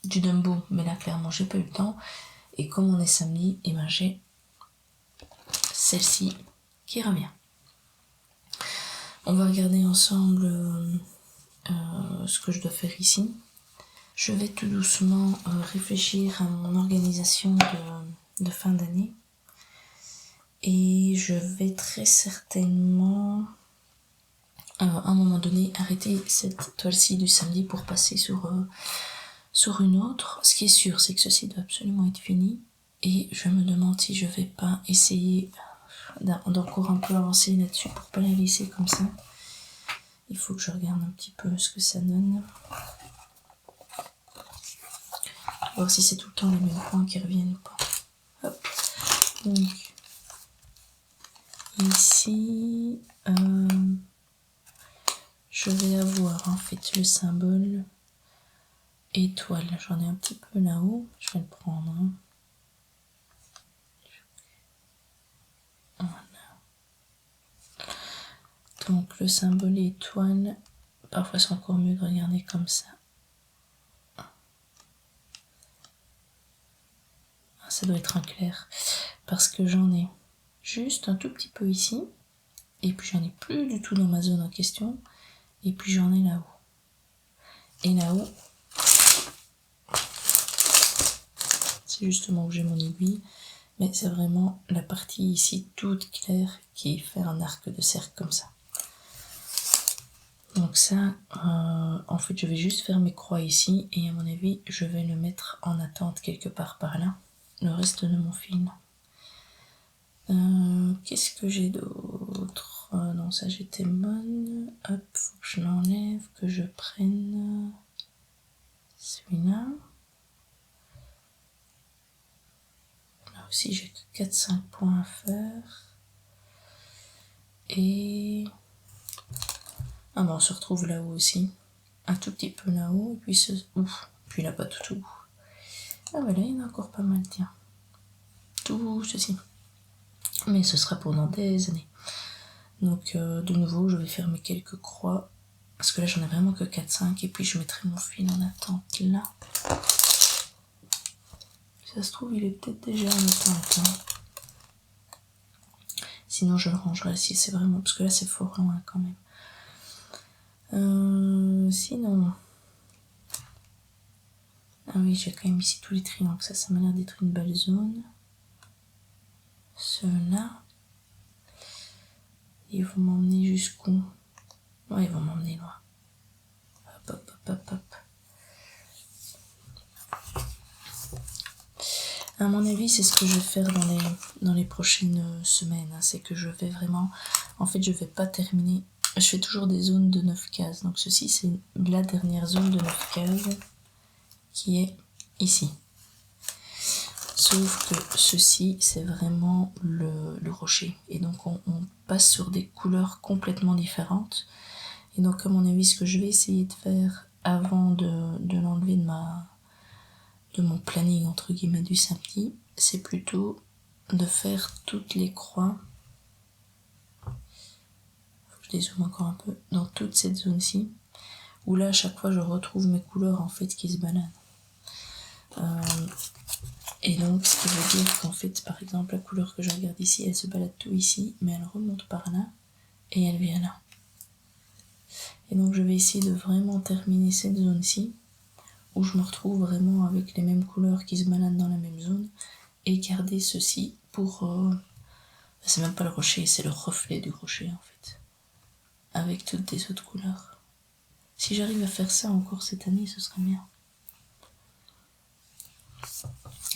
Dumbo, mais là clairement j'ai pas eu le temps. Et comme on est samedi, et ben j'ai celle-ci qui revient. On va regarder ensemble ce que je dois faire ici. Je vais tout doucement réfléchir à mon organisation de fin d'année. Et je vais très certainement, à un moment donné, arrêter cette toile-ci du samedi pour passer sur une autre. Ce qui est sûr, c'est que ceci doit absolument être fini. Et je me demande si je vais pas essayer d'encore un peu avancer là-dessus pour pas la laisser comme ça. Il faut que je regarde un petit peu ce que ça donne. Voir si c'est tout le temps les mêmes points qui reviennent ou pas. Hop. Donc, ici, je vais avoir en fait le symbole étoile. J'en ai un petit peu là-haut. Je vais le prendre. Voilà. Donc, le symbole étoile, parfois c'est encore mieux de regarder comme ça. Ça doit être un clair. Parce que j'en ai juste un tout petit peu ici. Et puis j'en ai plus du tout dans ma zone en question. Et puis j'en ai là-haut. Et là-haut, c'est justement où j'ai mon aiguille. Mais c'est vraiment la partie ici toute claire qui fait un arc de cercle comme ça. Donc ça, en fait, je vais juste faire mes croix ici. Et à mon avis, je vais le mettre en attente quelque part par là. Le reste de mon fil. Qu'est-ce que j'ai d'autre? Non, ça j'étais bonne. Hop, faut que je l'enlève, que je prenne celui-là. Là aussi, j'ai que 4-5 points à faire. Et... ah bon, on se retrouve là-haut aussi. Un tout petit peu là-haut, et puis ce... ouf, puis là pas tout au bout. Ah bah là, il y en a encore pas mal, tiens. Tout ceci. Mais ce sera pendant des années. Donc de nouveau, je vais faire mes quelques croix. Parce que là, j'en ai vraiment que 4-5. Et puis je mettrai mon fil en attente là. Si ça se trouve, il est peut-être déjà en attente. Hein. Sinon, je le rangerai si c'est vraiment... parce que là, c'est fort loin quand même. Sinon... ah oui, j'ai quand même ici tous les triangles. Ça m'a l'air d'être une belle zone. Ceux-là... ils vont m'emmener jusqu'où? Ouais, ils vont m'emmener loin. Hop, hop, hop, hop, hop. À mon avis, c'est ce que je vais faire dans les prochaines semaines. Hein. C'est que je vais vraiment... en fait, je vais pas terminer... je fais toujours des zones de 9 cases. Donc ceci, c'est la dernière zone de 9 cases qui est ici. Sauf que ceci, c'est vraiment le rocher. Et donc, on passe sur des couleurs complètement différentes. Et donc, à mon avis, ce que je vais essayer de faire avant de l'enlever de mon planning, entre guillemets, du samedi, c'est plutôt de faire toutes les croix. Faut que je dézoome encore un peu. Dans toute cette zone-ci. Où là, à chaque fois, je retrouve mes couleurs, en fait, qui se baladent. Et donc, ce qui veut dire qu'en fait, par exemple, la couleur que je regarde ici, elle se balade tout ici, mais elle remonte par là, et elle vient là. Et donc, je vais essayer de vraiment terminer cette zone-ci, où je me retrouve vraiment avec les mêmes couleurs qui se baladent dans la même zone, et garder ceci pour... c'est même pas le rocher, c'est le reflet du rocher, en fait. Avec toutes des autres couleurs. Si j'arrive à faire ça encore cette année, ce serait bien.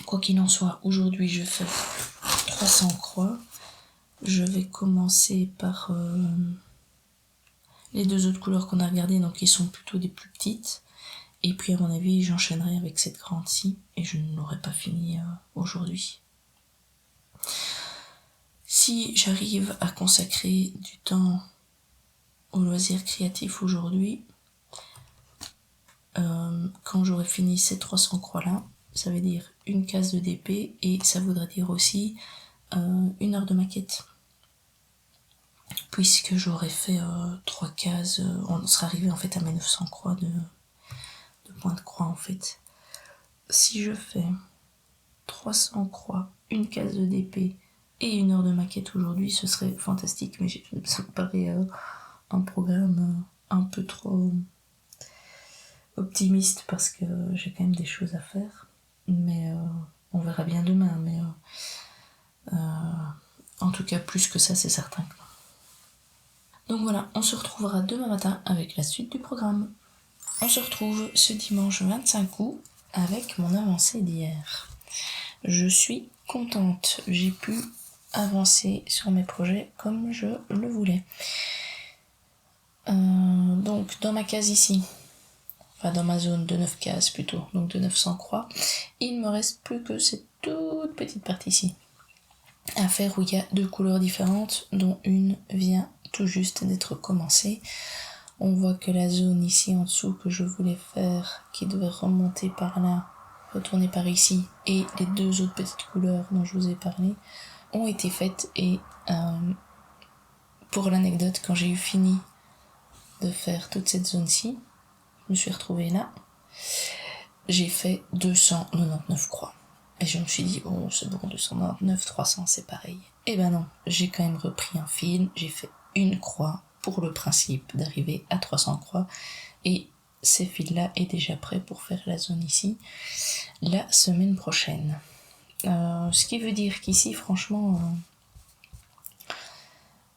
Quoi qu'il en soit, aujourd'hui je fais 300 croix. Je vais commencer par les deux autres couleurs qu'on a regardées, donc qui sont plutôt des plus petites. Et puis à mon avis, j'enchaînerai avec cette grande-ci, et je ne l'aurai pas fini aujourd'hui. Si j'arrive à consacrer du temps au loisir créatif aujourd'hui, quand j'aurai fini ces 300 croix-là, ça veut dire une case de DP, et ça voudrait dire aussi 1 heure de maquette. Puisque j'aurais fait 3 cases, on serait arrivé en fait à mes 900 croix de points de croix en fait. Si je fais 300 croix, une case de DP et 1 heure de maquette aujourd'hui, ce serait fantastique, mais ça me paraît un programme un peu trop optimiste parce que j'ai quand même des choses à faire. Mais on verra bien demain, mais en tout cas plus que ça, c'est certain. Donc voilà, on se retrouvera demain matin avec la suite du programme. On se retrouve ce dimanche 25 août avec mon avancée d'hier. Je suis contente, j'ai pu avancer sur mes projets comme je le voulais. Donc dans ma case ici, enfin dans ma zone de 9 cases plutôt, donc de 900 croix, il ne me reste plus que cette toute petite partie ici à faire où il y a 2 couleurs différentes, dont une vient tout juste d'être commencée. On voit que la zone ici en dessous que je voulais faire, qui devait remonter par là, retourner par ici, et les 2 autres petites couleurs dont je vous ai parlé, ont été faites. Et pour l'anecdote, quand j'ai eu fini de faire toute cette zone-ci, je me suis retrouvée là, j'ai fait 299 croix. Et je me suis dit, oh c'est bon, 299, 300 c'est pareil. Et ben non, j'ai quand même repris un fil, j'ai fait une croix pour le principe d'arriver à 300 croix, et ces fils-là est déjà prêt pour faire la zone ici la semaine prochaine. Ce qui veut dire qu'ici, franchement,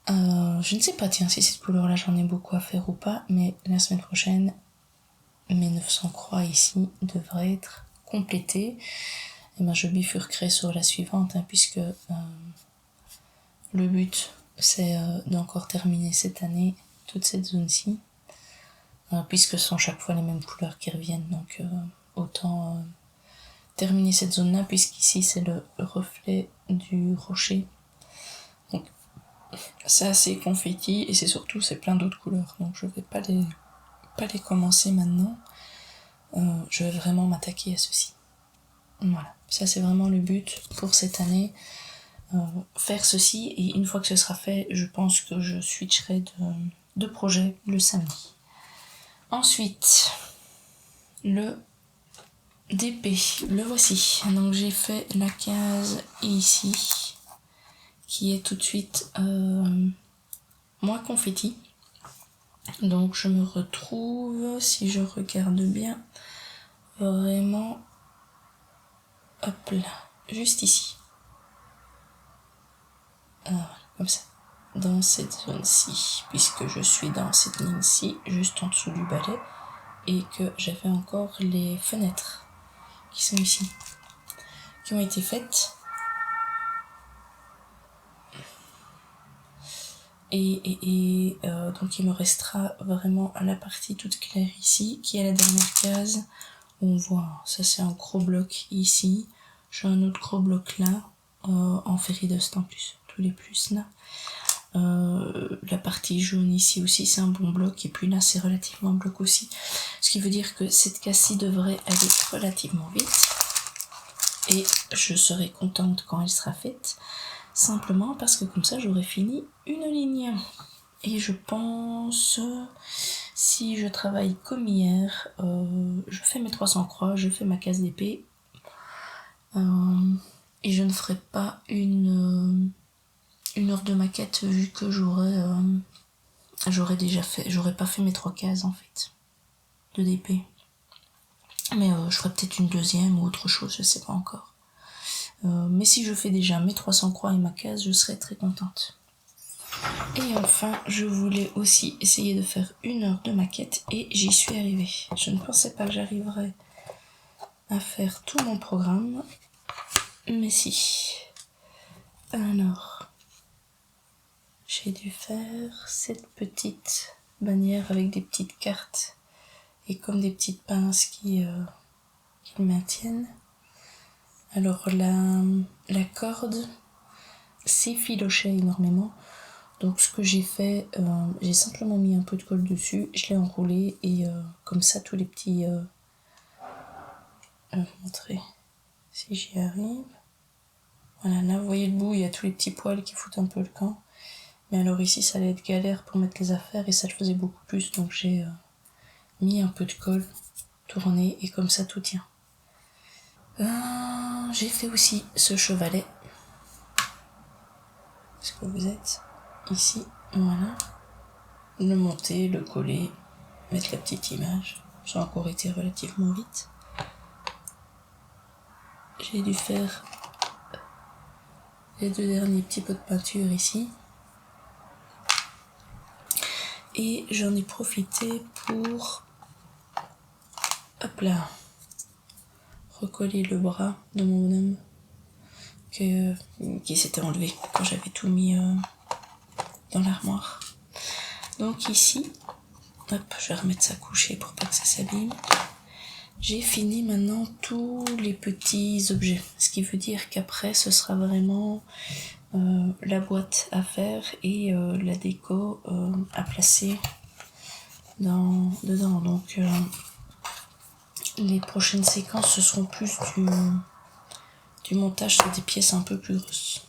je ne sais pas, tiens, si cette couleur-là j'en ai beaucoup à faire ou pas, mais la semaine prochaine, mes 900 croix ici devraient être complétées. Et ben je bifurquerai sur la suivante, hein, puisque le but c'est d'encore terminer cette année toute cette zone-ci, puisque ce sont chaque fois les mêmes couleurs qui reviennent, donc autant terminer cette zone-là, puisqu'ici c'est le reflet du rocher. Donc c'est assez confetti, et c'est surtout c'est plein d'autres couleurs, donc je vais pas les commencer maintenant. Je vais vraiment m'attaquer à ceci. Voilà, ça c'est vraiment le but pour cette année, faire ceci, et une fois que ce sera fait, je pense que je switcherai de projet le samedi. Ensuite, le DP, le voici. Donc j'ai fait la case ici, qui est tout de suite moins confetti. Donc je me retrouve, si je regarde bien, vraiment, hop là, juste ici. Comme ça, dans cette zone-ci, puisque je suis dans cette ligne-ci, juste en dessous du balai, et que j'avais encore les fenêtres qui sont ici, qui ont été faites. Et donc il me restera vraiment la partie toute claire ici, qui est la dernière case, où on voit, ça c'est un gros bloc ici, j'ai un autre gros bloc là, en Fairy-Dust en plus, tous les plus là. La partie jaune ici aussi c'est un bon bloc, et puis là c'est relativement bloc aussi, ce qui veut dire que cette case-ci devrait aller relativement vite, et je serai contente quand elle sera faite, simplement parce que comme ça j'aurai fini une ligne. Et je pense, si je travaille comme hier, je fais mes 300 croix, je fais ma case d'épée, Et je ne ferai pas une heure de maquette vu que j'aurais pas fait mes 3 cases en fait de DP. Mais je ferai peut-être une deuxième ou autre chose, je sais pas encore. Mais si je fais déjà mes 300 croix et ma case, je serai très contente. Et enfin, je voulais aussi essayer de faire 1 heure de maquette et j'y suis arrivée. Je ne pensais pas que j'arriverais à faire tout mon programme, mais si. Alors, j'ai dû faire cette petite bannière avec des petites cartes et comme des petites pinces qui le maintiennent. Alors la corde s'effilochait énormément. Donc ce que j'ai fait, j'ai simplement mis un peu de colle dessus, je l'ai enroulé et comme ça tous les petits... je vais vous montrer si j'y arrive. Voilà, là vous voyez le bout, il y a tous les petits poils qui foutent un peu le camp. Mais alors ici ça allait être galère pour mettre les affaires et ça le faisait beaucoup plus. Donc j'ai mis un peu de colle, tourné et comme ça tout tient. J'ai fait aussi ce chevalet. Est-ce que vous êtes ici? Voilà. Le monter, le coller, mettre la petite image. J'ai encore été relativement vite. J'ai dû faire les 2 derniers petits pots de peinture ici. Et j'en ai profité pour, hop là, recoller le bras de mon bonhomme qui s'était enlevé quand j'avais tout mis dans l'armoire. Donc ici, hop, je vais remettre ça couché pour pas que ça s'abîme. J'ai fini maintenant tous les petits objets, ce qui veut dire qu'après ce sera vraiment la boîte à faire et la déco à placer dedans. Donc les prochaines séquences ce seront plus du montage sur des pièces un peu plus grosses.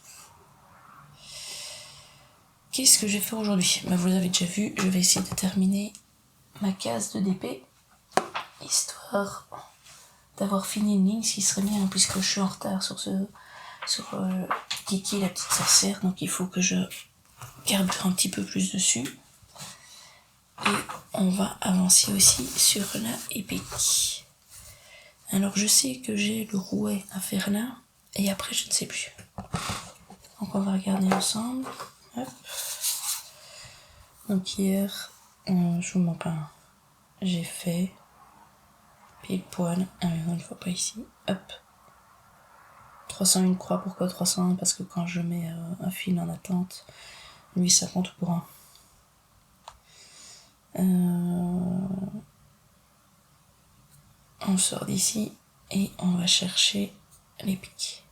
Qu'est-ce que j'ai fait aujourd'hui? Vous l'avez déjà vu, je vais essayer de terminer ma case de DP, histoire d'avoir fini une ligne, ce qui serait bien, puisque je suis en retard sur Kiki, la petite sorcière, donc il faut que je carbure un petit peu plus dessus. Et on va avancer aussi sur la épique. Alors je sais que j'ai le rouet à faire là, et après je ne sais plus. Donc on va regarder ensemble. Hop. Donc hier, je vous mens pas, j'ai fait pile poil, une fois pas ici, hop. 301 croix, pourquoi 301? Parce que quand je mets un fil en attente, lui ça compte pour un. On sort d'ici et on va chercher les pics.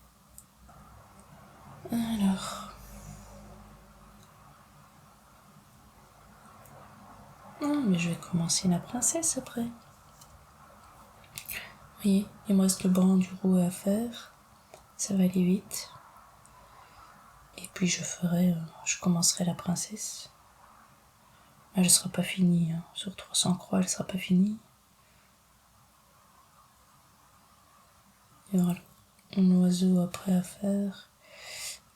Alors. Non, mais je vais commencer la princesse après. Vous voyez, il me reste le banc du rouet à faire. Ça va aller vite. Et puis je commencerai la princesse. Elle ne sera pas finie, hein. Sur 300 croix, elle ne sera pas finie. Il y aura un oiseau après à faire.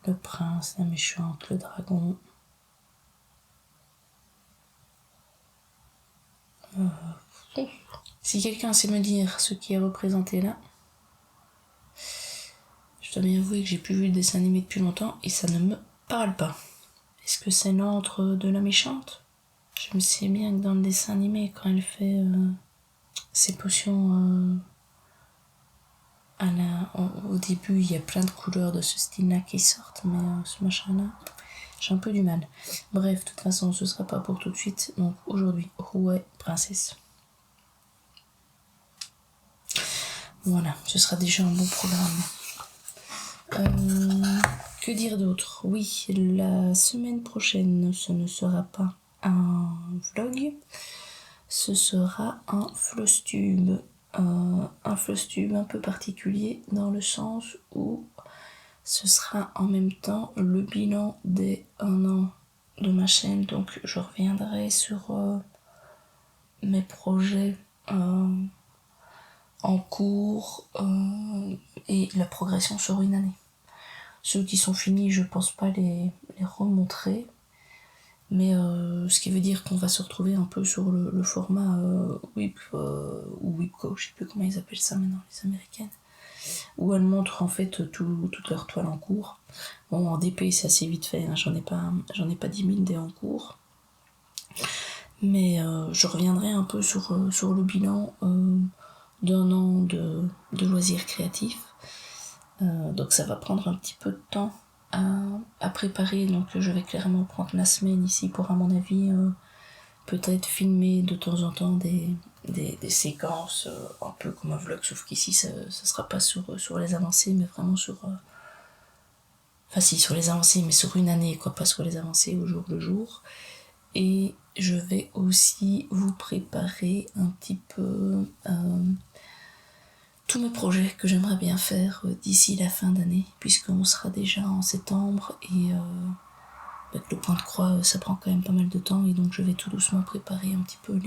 Le prince, la méchante, le dragon. Si quelqu'un sait me dire ce qui est représenté là, je dois bien avouer que j'ai plus vu le dessin animé depuis longtemps et ça ne me parle pas. Est-ce que c'est l'antre de la méchante? Je me sais bien que dans le dessin animé, quand elle fait ses potions au début, il y a plein de couleurs de ce style-là qui sortent, mais ce machin-là, j'ai un peu du mal. Bref, de toute façon, ce sera pas pour tout de suite. Donc aujourd'hui, rouet, princesse. Voilà, ce sera déjà un bon programme. Que dire d'autre? Oui, la semaine prochaine, ce ne sera pas un vlog, ce sera un flosstube. Un flosstube un peu particulier dans le sens où ce sera en même temps le bilan des 1 an de ma chaîne. Donc je reviendrai sur mes projets en cours et la progression sur une année. Ceux qui sont finis, je pense pas les remontrer, mais ce qui veut dire qu'on va se retrouver un peu sur le format WIP ou WIPCO, je sais plus comment ils appellent ça maintenant, les américaines, où elles montrent en fait toute leur toile en cours. Bon, en DP c'est assez vite fait, hein, j'en ai pas 10 000 des en cours, mais je reviendrai un peu sur le bilan d'un an de loisirs créatifs. Donc ça va prendre un petit peu de temps à préparer, donc je vais clairement prendre la semaine ici pour, à mon avis, peut-être filmer de temps en temps des séquences, un peu comme un vlog, sauf qu'ici ça sera pas sur les avancées, mais vraiment sur... Enfin si, sur les avancées, mais sur une année, quoi, pas sur les avancées au jour le jour. Et je vais aussi vous préparer un petit peu tous mes projets que j'aimerais bien faire d'ici la fin d'année, puisqu'on sera déjà en septembre et avec le point de croix ça prend quand même pas mal de temps, et donc je vais tout doucement préparer un petit peu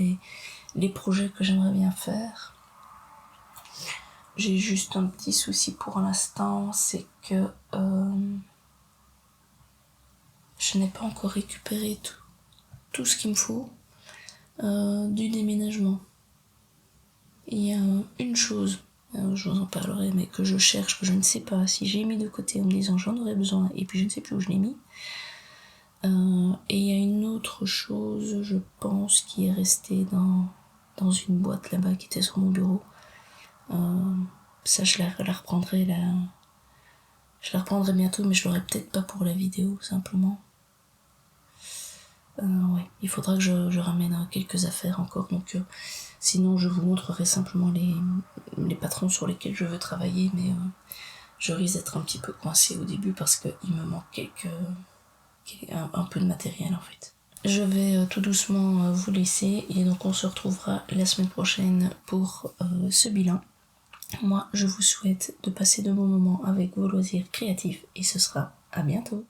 les projets que j'aimerais bien faire. J'ai juste un petit souci pour l'instant, c'est que je n'ai pas encore récupéré tout ce qu'il me faut du déménagement. Il y a une chose, je vous en parlerai, mais que je cherche, que je ne sais pas si j'ai mis de côté en me disant j'en aurais besoin, et puis je ne sais plus où je l'ai mis. Et il y a une autre chose, je pense, qui est restée dans une boîte là-bas qui était sur mon bureau. Ça, je la reprendrai je la reprendrai bientôt, mais je l'aurai peut-être pas pour la vidéo, simplement. Ouais, il faudra que je ramène quelques affaires encore, donc sinon je vous montrerai simplement les patrons sur lesquels je veux travailler, mais je risque d'être un petit peu coincée au début parce qu'il me manque un peu de matériel en fait. Je vais tout doucement vous laisser, et donc on se retrouvera la semaine prochaine pour ce bilan. Moi, je vous souhaite de passer de bons moments avec vos loisirs créatifs, et ce sera à bientôt.